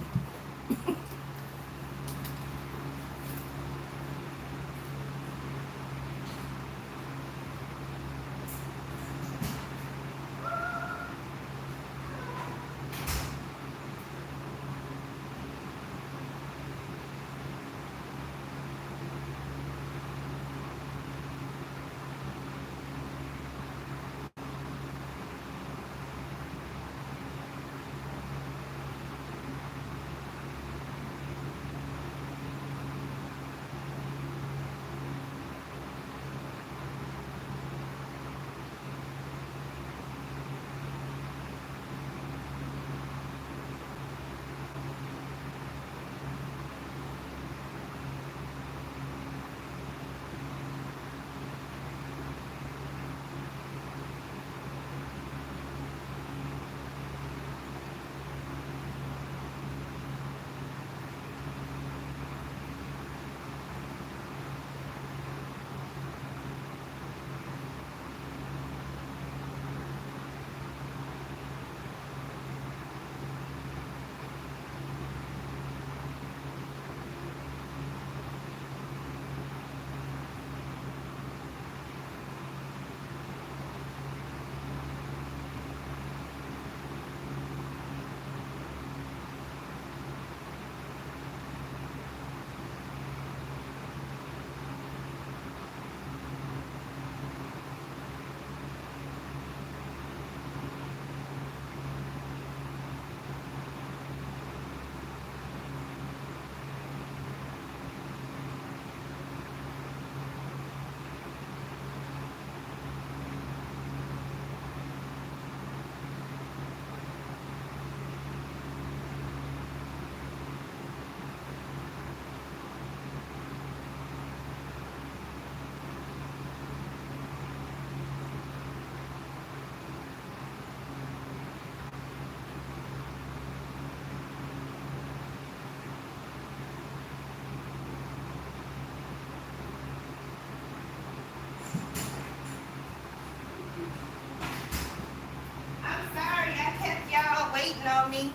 waiting on me.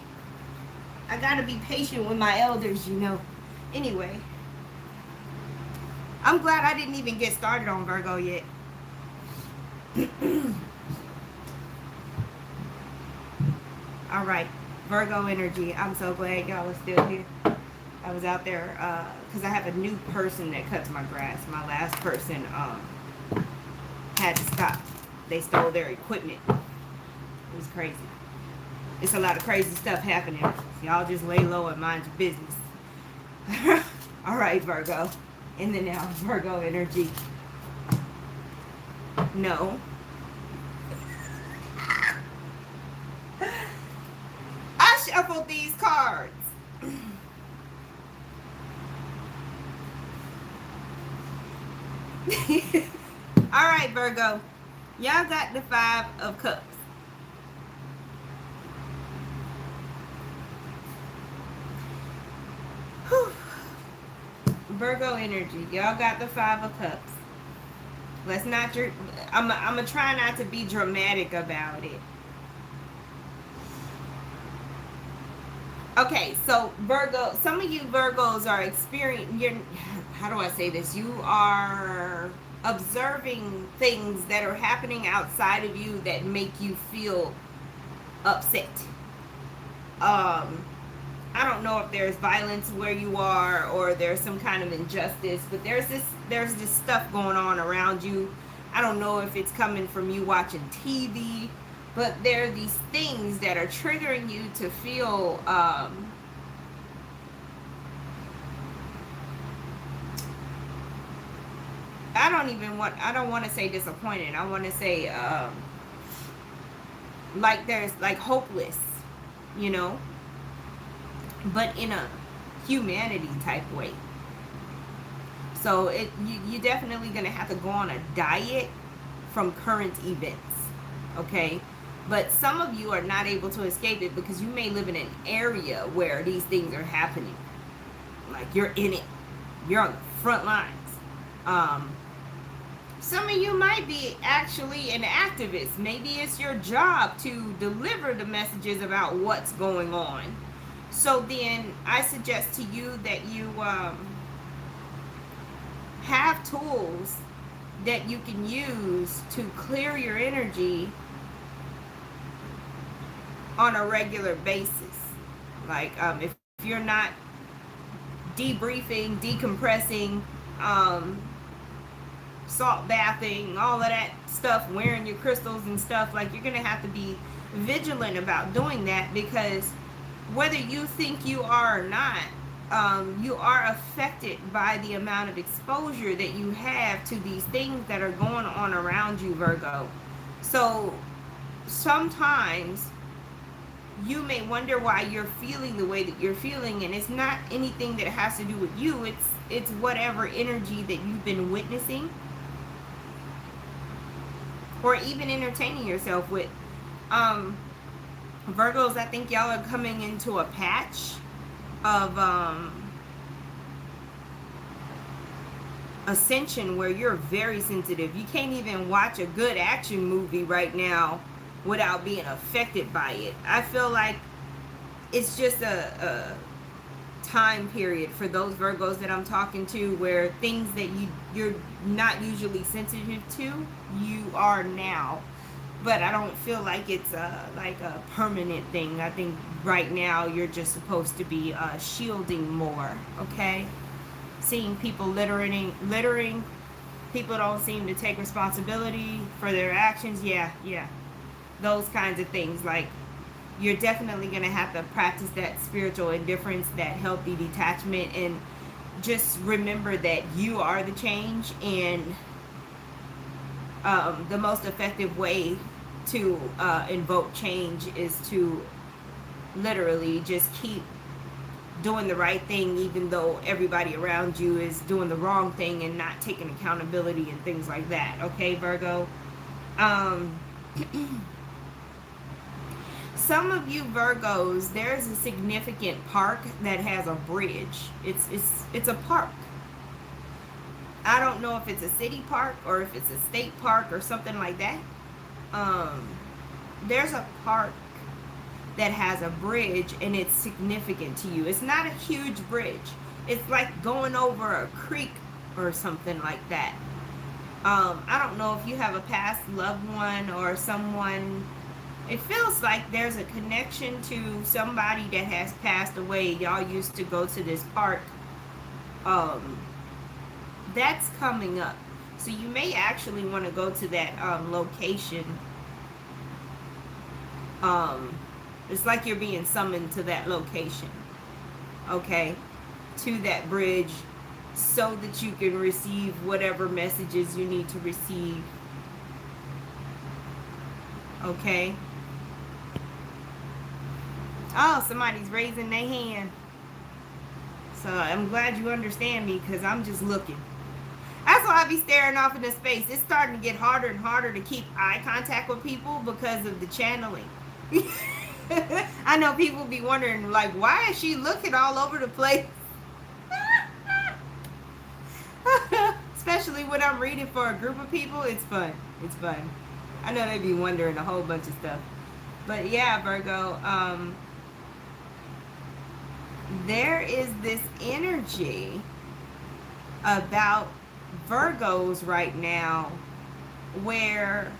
I gotta be patient with my elders, you know. Anyway, I'm glad I didn't even get started on Virgo yet. All right, Virgo energy. I'm so glad y'all are still here. I was out there because I have a new person that cuts my grass. My last person had to stop. They stole their equipment. It was crazy. It's a lot of crazy stuff happening. So y'all just lay low and mind your business. All right, Virgo. In the now, Virgo energy. No. I shuffled these cards. All right, Virgo. Y'all got the 5 of Cups. Whew. Virgo energy. Y'all got the 5 of Cups. Let's not... I'm going to try not to be dramatic about it. Okay, so Virgo, some of you Virgos are experiencing... How do I say this? You are observing things that are happening outside of you that make you feel upset. I don't know if there's violence where you are or there's some kind of injustice, but there's this stuff going on around you. I don't know if it's coming from you watching TV, but there are these things that are triggering you to feel I don't want to say disappointed. I want to say like there's like hopeless, you know, but in a humanity type way. So you're definitely going to have to go on a diet from current events, okay? But some of you are not able to escape it because you may live in an area where these things are happening. Like you're in it. You're on the front lines. Some of you might be actually an activist. Maybe it's your job to deliver the messages about what's going on. So then I suggest to you that you have tools that you can use to clear your energy on a regular basis. Like if you're not debriefing, decompressing, salt bathing, all of that stuff, wearing your crystals and stuff, like you're gonna have to be vigilant about doing that, because whether you think you are or not, you are affected by the amount of exposure that you have to these things that are going on around you, Virgo. So sometimes you may wonder why you're feeling the way that you're feeling, and it's not anything that has to do with you. It's whatever energy that you've been witnessing or even entertaining yourself with. Virgos, I think y'all are coming into a patch of ascension where you're very sensitive. You can't even watch a good action movie right now without being affected by it. I feel like it's just a time period for those Virgos that I'm talking to where things that you're not usually sensitive to, you are now. But I don't feel like it's like a permanent thing. I think right now you're just supposed to be shielding more, okay? Seeing people littering. People don't seem to take responsibility for their actions. Yeah. Those kinds of things. Like, you're definitely going to have to practice that spiritual indifference, that healthy detachment, and just remember that you are the change, and the most effective way to invoke change is to literally just keep doing the right thing, even though everybody around you is doing the wrong thing and not taking accountability and things like that. Okay, Virgo? Some of you Virgos, there's a significant park that has a bridge. It's a park. I don't know if it's a city park or if it's a state park or something like that. There's a park that has a bridge and it's significant to you. It's not a huge bridge. It's like going over a creek or something like that. I don't know if you have a past loved one or someone. It feels like there's a connection to somebody that has passed away. Y'all used to go to this park. That's coming up. So you may actually want to go to that location. It's like you're being summoned to that location. Okay? To that bridge, so that you can receive whatever messages you need to receive. Okay? Oh, somebody's raising their hand. So I'm glad you understand me, because I'm just looking. That's why I be staring off into space. It's starting to get harder and harder to keep eye contact with people because of the channeling. I know people be wondering, like, why is she looking all over the place? Especially when I'm reading for a group of people. It's fun. It's fun. I know they be wondering a whole bunch of stuff. But yeah, Virgo, there is this energy about Virgos right now where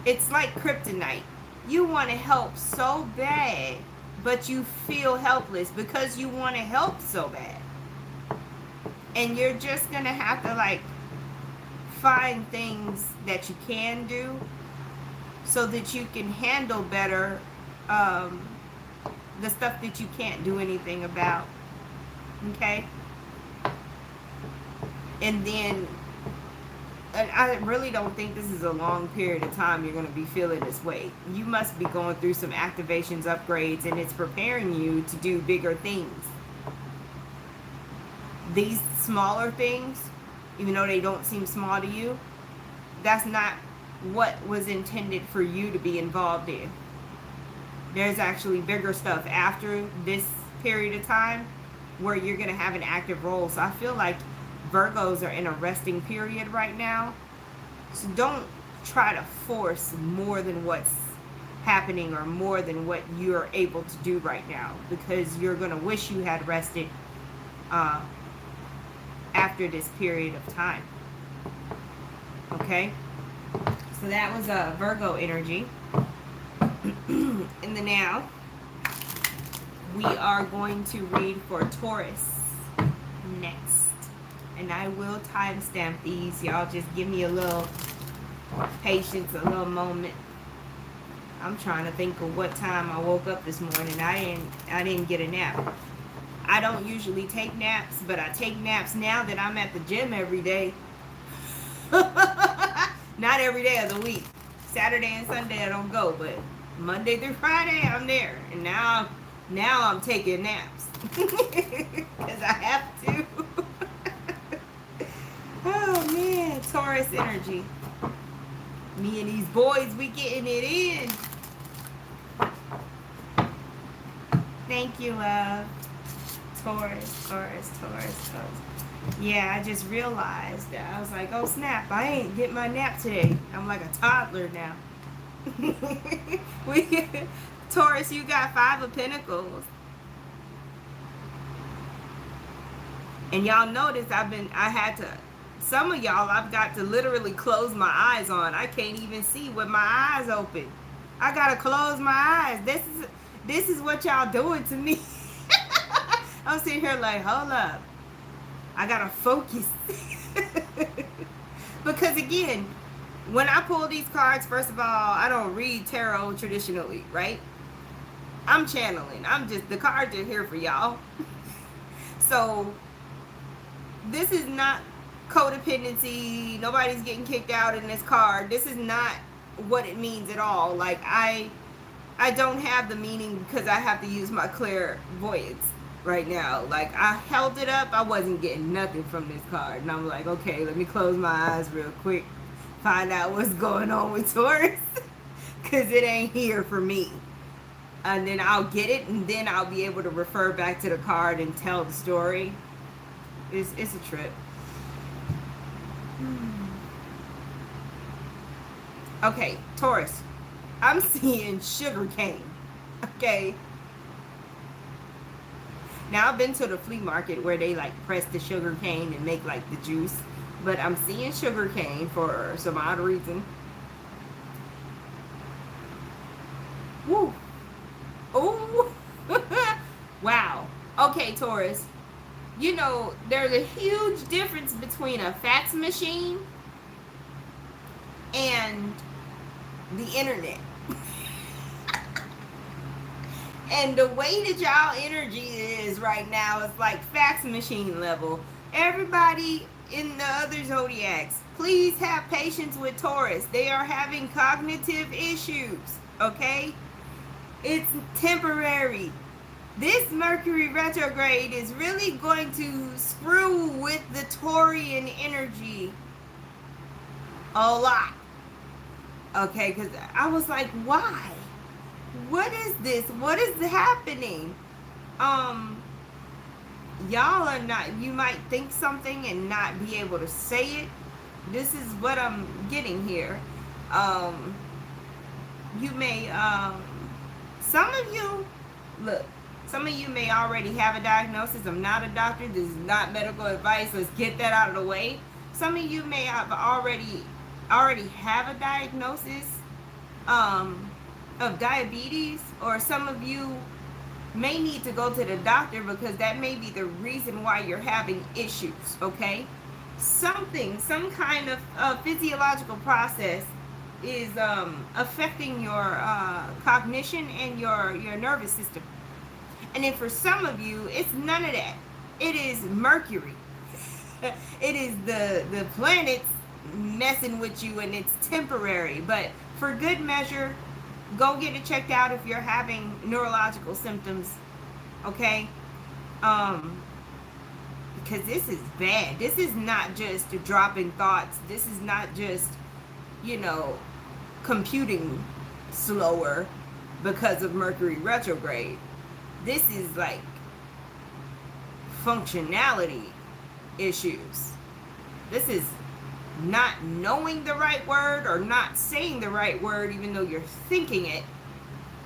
it's like kryptonite. You want to help so bad, but you feel helpless because you want to help so bad. And you're just going to have to, like, find things that you can do so that you can handle better the stuff that you can't do anything about. Okay? And then, I really don't think this is a long period of time you're going to be feeling this way. You must be going through some activations, upgrades, and it's preparing you to do bigger things. These smaller things, even though they don't seem small to you, that's not what was intended for you to be involved in. There's actually bigger stuff after this period of time where you're going to have an active role. So I feel like Virgos are in a resting period right now. So don't try to force more than what's happening or more than what you're able to do right now, because you're going to wish you had rested after this period of time. Okay? So that was a Virgo energy. And then now we are going to read for Taurus next. And I will timestamp these. Y'all just give me a little patience, a little moment. I'm trying to think of what time I woke up this morning. I didn't get a nap. I don't usually take naps, but I take naps now that I'm at the gym every day. Not every day of the week. Saturday and Sunday I don't go, but Monday through Friday I'm there. And now I'm taking naps. Because I have to. Oh man, Taurus energy. Me and these boys, we getting it in. Thank you, love. Taurus. Yeah, I just realized that. I was like, oh snap, I ain't get my nap today. I'm like a toddler now. Taurus, you got 5 of Pentacles. And y'all notice some of y'all I've got to literally close my eyes on. I can't even see with my eyes open. I gotta close my eyes. This is what y'all doing to me. I'm sitting here like, hold up. I gotta focus. Because again, when I pull these cards, first of all, I don't read tarot traditionally, right? I'm channeling. The cards are here for y'all. So this is not codependency. Nobody's getting kicked out in this card. This is not what it means at all. Like I don't have the meaning because I have to use my clairvoyance right now. Like I held it up, I wasn't getting nothing from this card, and I'm like, okay, let me close my eyes real quick, find out what's going on with Taurus, because it ain't here for me. And then I'll get it, and then I'll be able to refer back to the card and tell the story. It's a trip. Okay, Taurus. I'm seeing sugar cane. Okay. Now I've been to the flea market where they like press the sugar cane and make like the juice. But I'm seeing sugar cane for some odd reason. Woo. Oh. Wow. Okay, Taurus. You know, there's a huge difference between a fax machine and the internet. And the way that y'all energy is right now is like fax machine level. Everybody in the other zodiacs, please have patience with Taurus. They are having cognitive issues, okay? It's temporary. This Mercury retrograde is really going to screw with the Taurian energy a lot. Okay, because I was like, why? What is this? What is happening? Y'all are not, you might think something and not be able to say it. This is what I'm getting here. You may, some of you, look, some of you may already have a diagnosis. I'm not a doctor. This is not medical advice. Let's get that out of the way. Some of you may have already have a diagnosis of diabetes, or some of you may need to go to the doctor because that may be the reason why you're having issues, okay? Some kind of physiological process is affecting your cognition and your nervous system. And then for some of you, it's none of that. It is Mercury. It is the planets messing with you, and it's temporary. But for good measure, go get it checked out if you're having neurological symptoms, okay? Because this is bad. This is not just dropping thoughts. This is not just, you know, computing slower because of Mercury retrograde. This is like functionality issues. This is not knowing the right word or not saying the right word even though you're thinking it,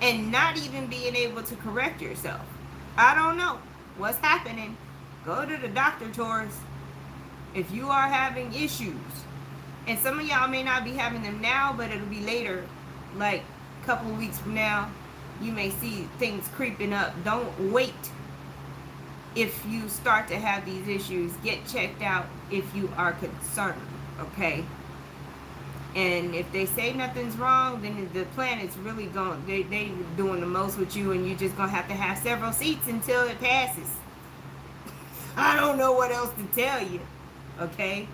and not even being able to correct yourself. I don't know what's happening. Go to the doctor, Taurus, if you are having issues. And some of y'all may not be having them now, but it'll be later, like a couple of weeks from now. You may see things creeping up. Don't wait. If you start to have these issues, get checked out if you are concerned, okay? And if they say nothing's wrong, then the planet's really going, they doing the most with you, and you're just going to have several seats until it passes. I don't know what else to tell you, okay?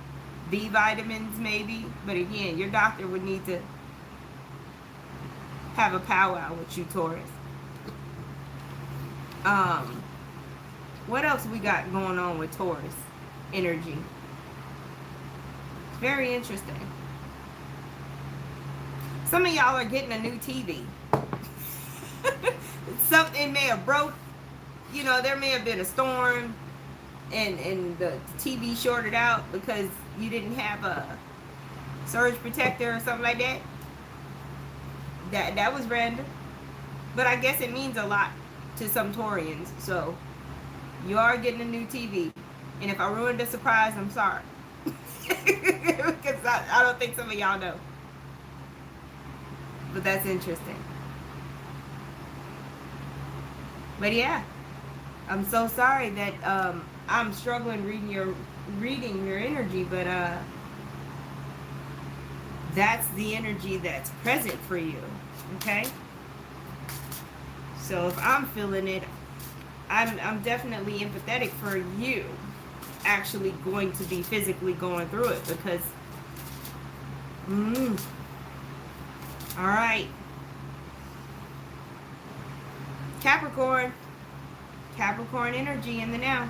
B vitamins maybe, but again, your doctor would need to have a powwow with you, Taurus. What else we got going on with Taurus energy? It's very interesting. Some of y'all are getting a new TV. Something may have broke. You know, there may have been a storm and the TV shorted out because you didn't have a surge protector or something like that. That was random. But I guess it means a lot to some Taurians. So you are getting a new TV. And if I ruined the surprise, I'm sorry. Because I don't think some of y'all know. But that's interesting. But yeah, I'm so sorry that I'm struggling reading your energy, but that's the energy that's present for you, okay? So if I'm feeling it, I'm definitely empathetic for you actually going to be physically going through it, because all right, Capricorn energy in the now.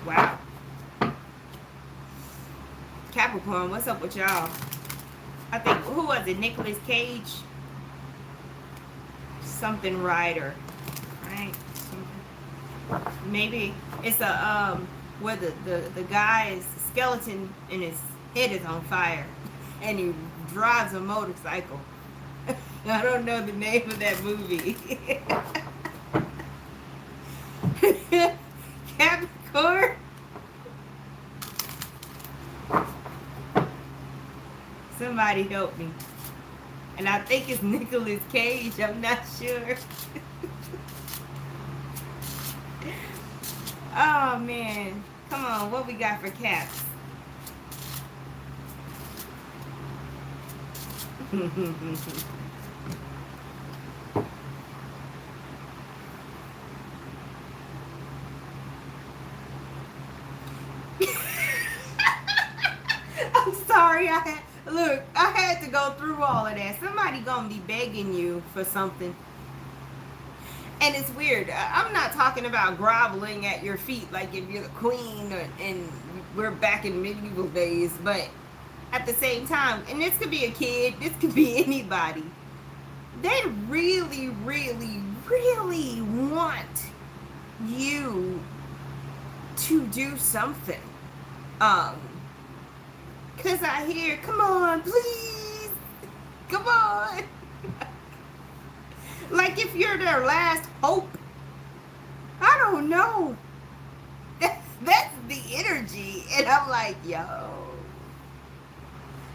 Wow. Capricorn, what's up with y'all? I think, who was it? Nicolas Cage? Something Rider, right? Maybe it's a where the guy's skeleton in his head is on fire, and he drives a motorcycle. I don't know the name of that movie. Capricorn. Somebody help me. And I think it's Nicolas Cage. I'm not sure. Oh, man. Come on. What we got for Caps? I'm sorry. I had to go through all of that. Somebody gonna be begging you for something. And it's weird. I'm not talking about groveling at your feet like if you're the queen and we're back in medieval days. But at the same time, and this could be a kid, this could be anybody. They really, really, really want you to do something. Because I hear, come on, please. Come on. Like if you're their last hope. I don't know. That's the energy. And I'm like, yo.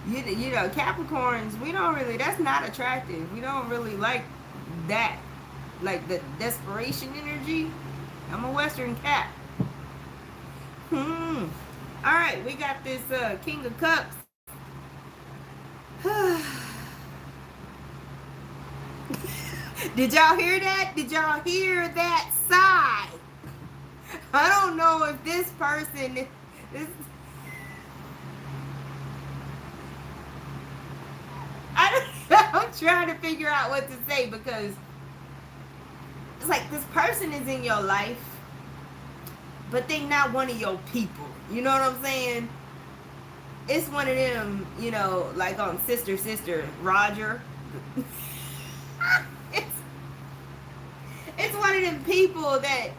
You know, Capricorns, we don't really, that's not attractive. We don't really like that. Like the desperation energy. I'm a Western cat. Alright, we got this King of Cups. Did y'all hear that? Did y'all hear that sigh? I don't know if this person is... I'm trying to figure out what to say because it's like this person is in your life, but they not one of your people. You know what I'm saying? It's one of them, you know, like on Sister Roger. It's one of them people that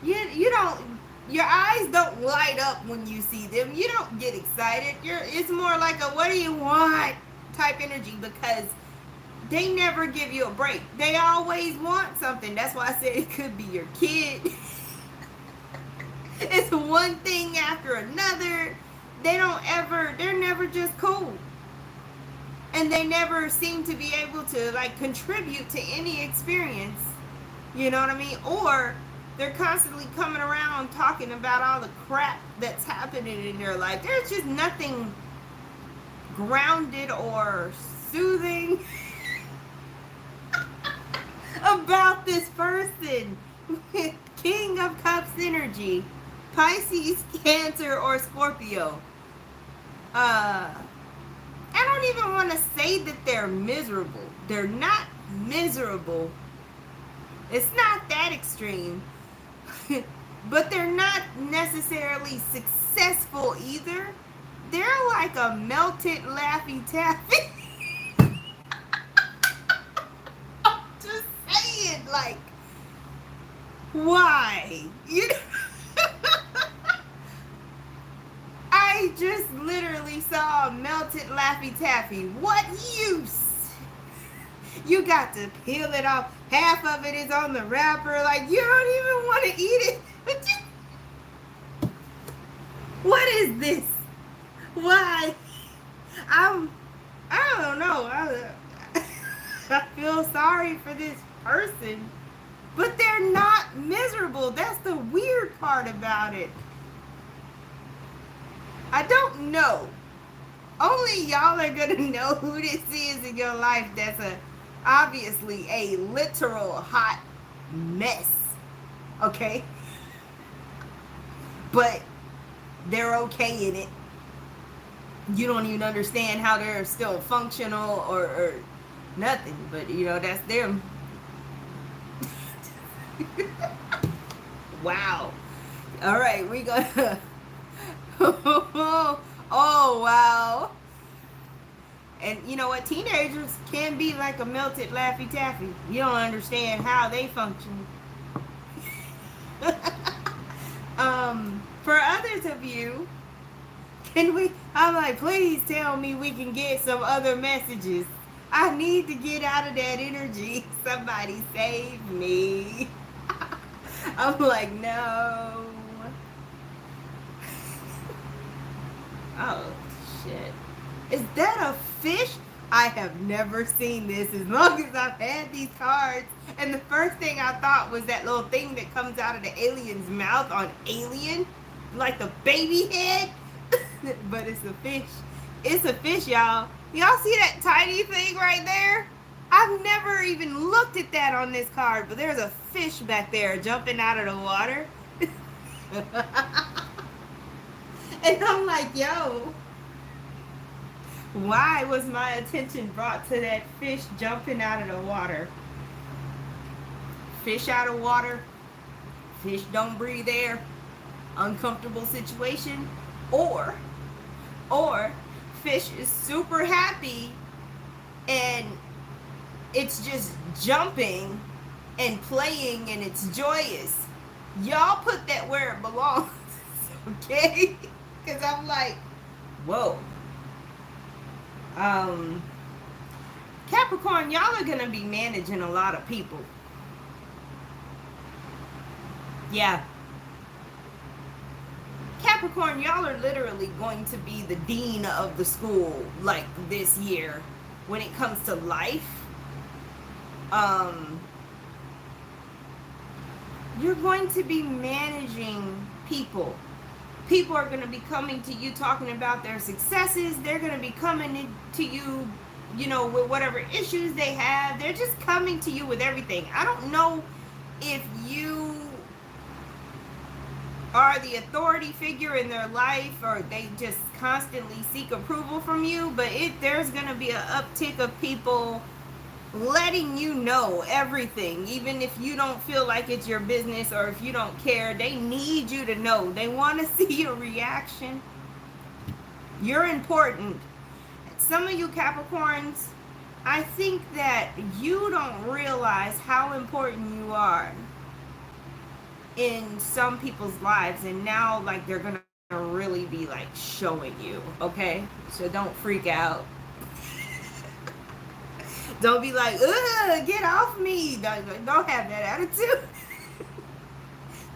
you don't, your eyes don't light up when you see them. You don't get excited. It's more like a what do you want type energy because they never give you a break. They always want something. That's why I said it could be your kid. It's one thing after another. They're never just cool. And they never seem to be able to like contribute to any experience. You know what I mean? Or they're constantly coming around talking about all the crap that's happening in their life. There's just nothing grounded or soothing about this person with King of Cups energy. Pisces, Cancer, or Scorpio. I don't even want to say that they're miserable. They're not miserable. It's not that extreme. But they're not necessarily successful either. They're like a melted Laffy Taffy. I'm just saying, like, why? You know? I just literally saw a melted Laffy Taffy. What use? You got to peel it off. Half of it is on the wrapper. Like, you don't even want to eat it. What is this? Why? I don't know. I feel sorry for this person. But they're not miserable. That's the weird part about it. I don't know. Only y'all are going to know who this is in your life that's obviously a literal hot mess. Okay? But they're okay in it. You don't even understand how they're still functional or nothing. But, you know, that's them. Wow. All right, we gonna... Oh, wow. And you know what? Teenagers can be like a melted Laffy Taffy. You don't understand how they function. For others of you, I'm like, please tell me we can get some other messages. I need to get out of that energy. Somebody save me. I'm like, no. Oh, shit. Is that a fish? I have never seen this as long as I've had these cards. And the first thing I thought was that little thing that comes out of the alien's mouth on Alien. Like the baby head. But it's a fish. It's a fish, y'all. Y'all see that tiny thing right there? I've never even looked at that on this card, but there's a fish back there jumping out of the water. And I'm like, yo, why was my attention brought to that fish jumping out of the water? Fish out of water. Fish don't breathe air. Uncomfortable situation. Or fish is super happy and it's just jumping and playing and it's joyous. Y'all put that where it belongs, okay? Because I'm like, whoa. Capricorn, y'all are going to be managing a lot of people. Yeah. Capricorn, y'all are literally going to be the dean of the school, like, this year when it comes to life. You're going to be managing people. People are going to be coming to you talking about their successes. They're going to be coming to you, you know, with whatever issues they have. They're just coming to you with everything. I don't know if you are the authority figure in their life or they just constantly seek approval from you, but there's going to be an uptick of people letting you know everything, even if you don't feel like it's your business or if you don't care. They need you to know. They want to see your reaction. You're important. Some of you Capricorns, I think that you don't realize how important you are in some people's lives, and now like they're gonna really be like showing you, okay? So don't freak out. Don't be like, ugh, get off me. Don't have that attitude.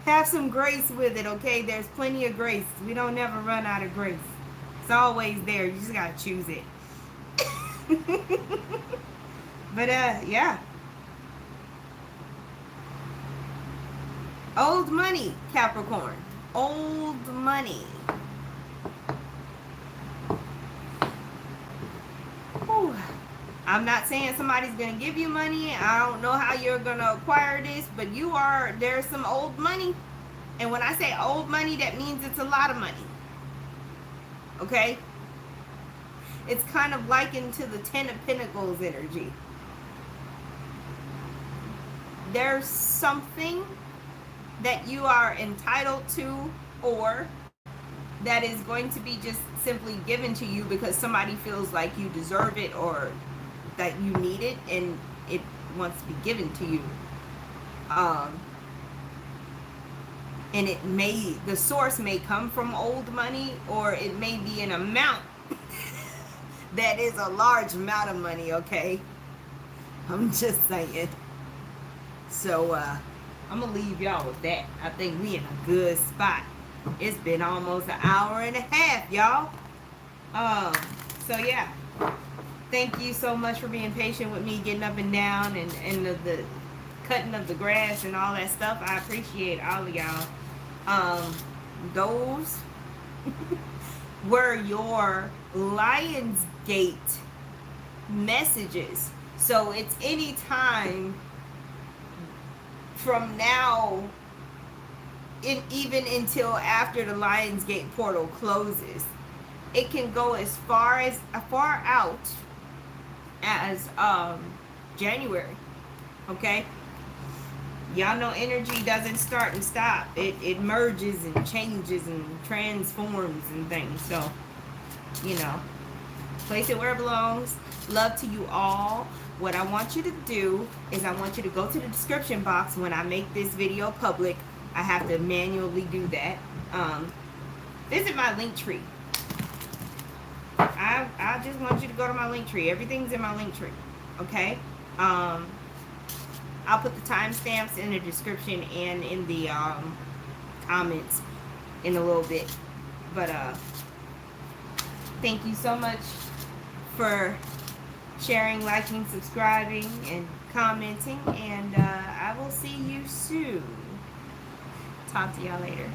Have some grace with it, okay? There's plenty of grace. We don't never run out of grace. It's always there. You just gotta choose it. But yeah. Old money, Capricorn. Old money. Whew. I'm not saying somebody's going to give you money. I don't know how you're going to acquire this, but there's some old money. And when I say old money, that means it's a lot of money. Okay? It's kind of likened to the Ten of Pentacles energy. There's something that you are entitled to, or that is going to be just simply given to you because somebody feels like you deserve it or that you need it and it wants to be given to you. And the source may come from old money, or it may be an amount that is a large amount of money, okay? I'm just saying. So, I'm going to leave y'all with that. I think we in a good spot. It's been almost an hour and a half, y'all. So, yeah. Thank you so much for being patient with me getting up and down and the cutting of the grass and all that stuff. I appreciate all of y'all. Those were your Lionsgate messages. So it's any time from now, even until after the Lionsgate portal closes. It can go as far out as January. Okay? Y'all know energy doesn't start and stop. It merges and changes and transforms and things. So, you know, place it where it belongs. Love to you all. What I want you to do is I want you to go to the description box when I make this video public. I have to manually do that. Visit my link tree. I just want you to go to my link tree. Everything's in my link tree. Okay? I'll put the timestamps in the description and in the comments in a little bit. But thank you so much for sharing, liking, subscribing, and commenting. And I will see you soon. Talk to y'all later.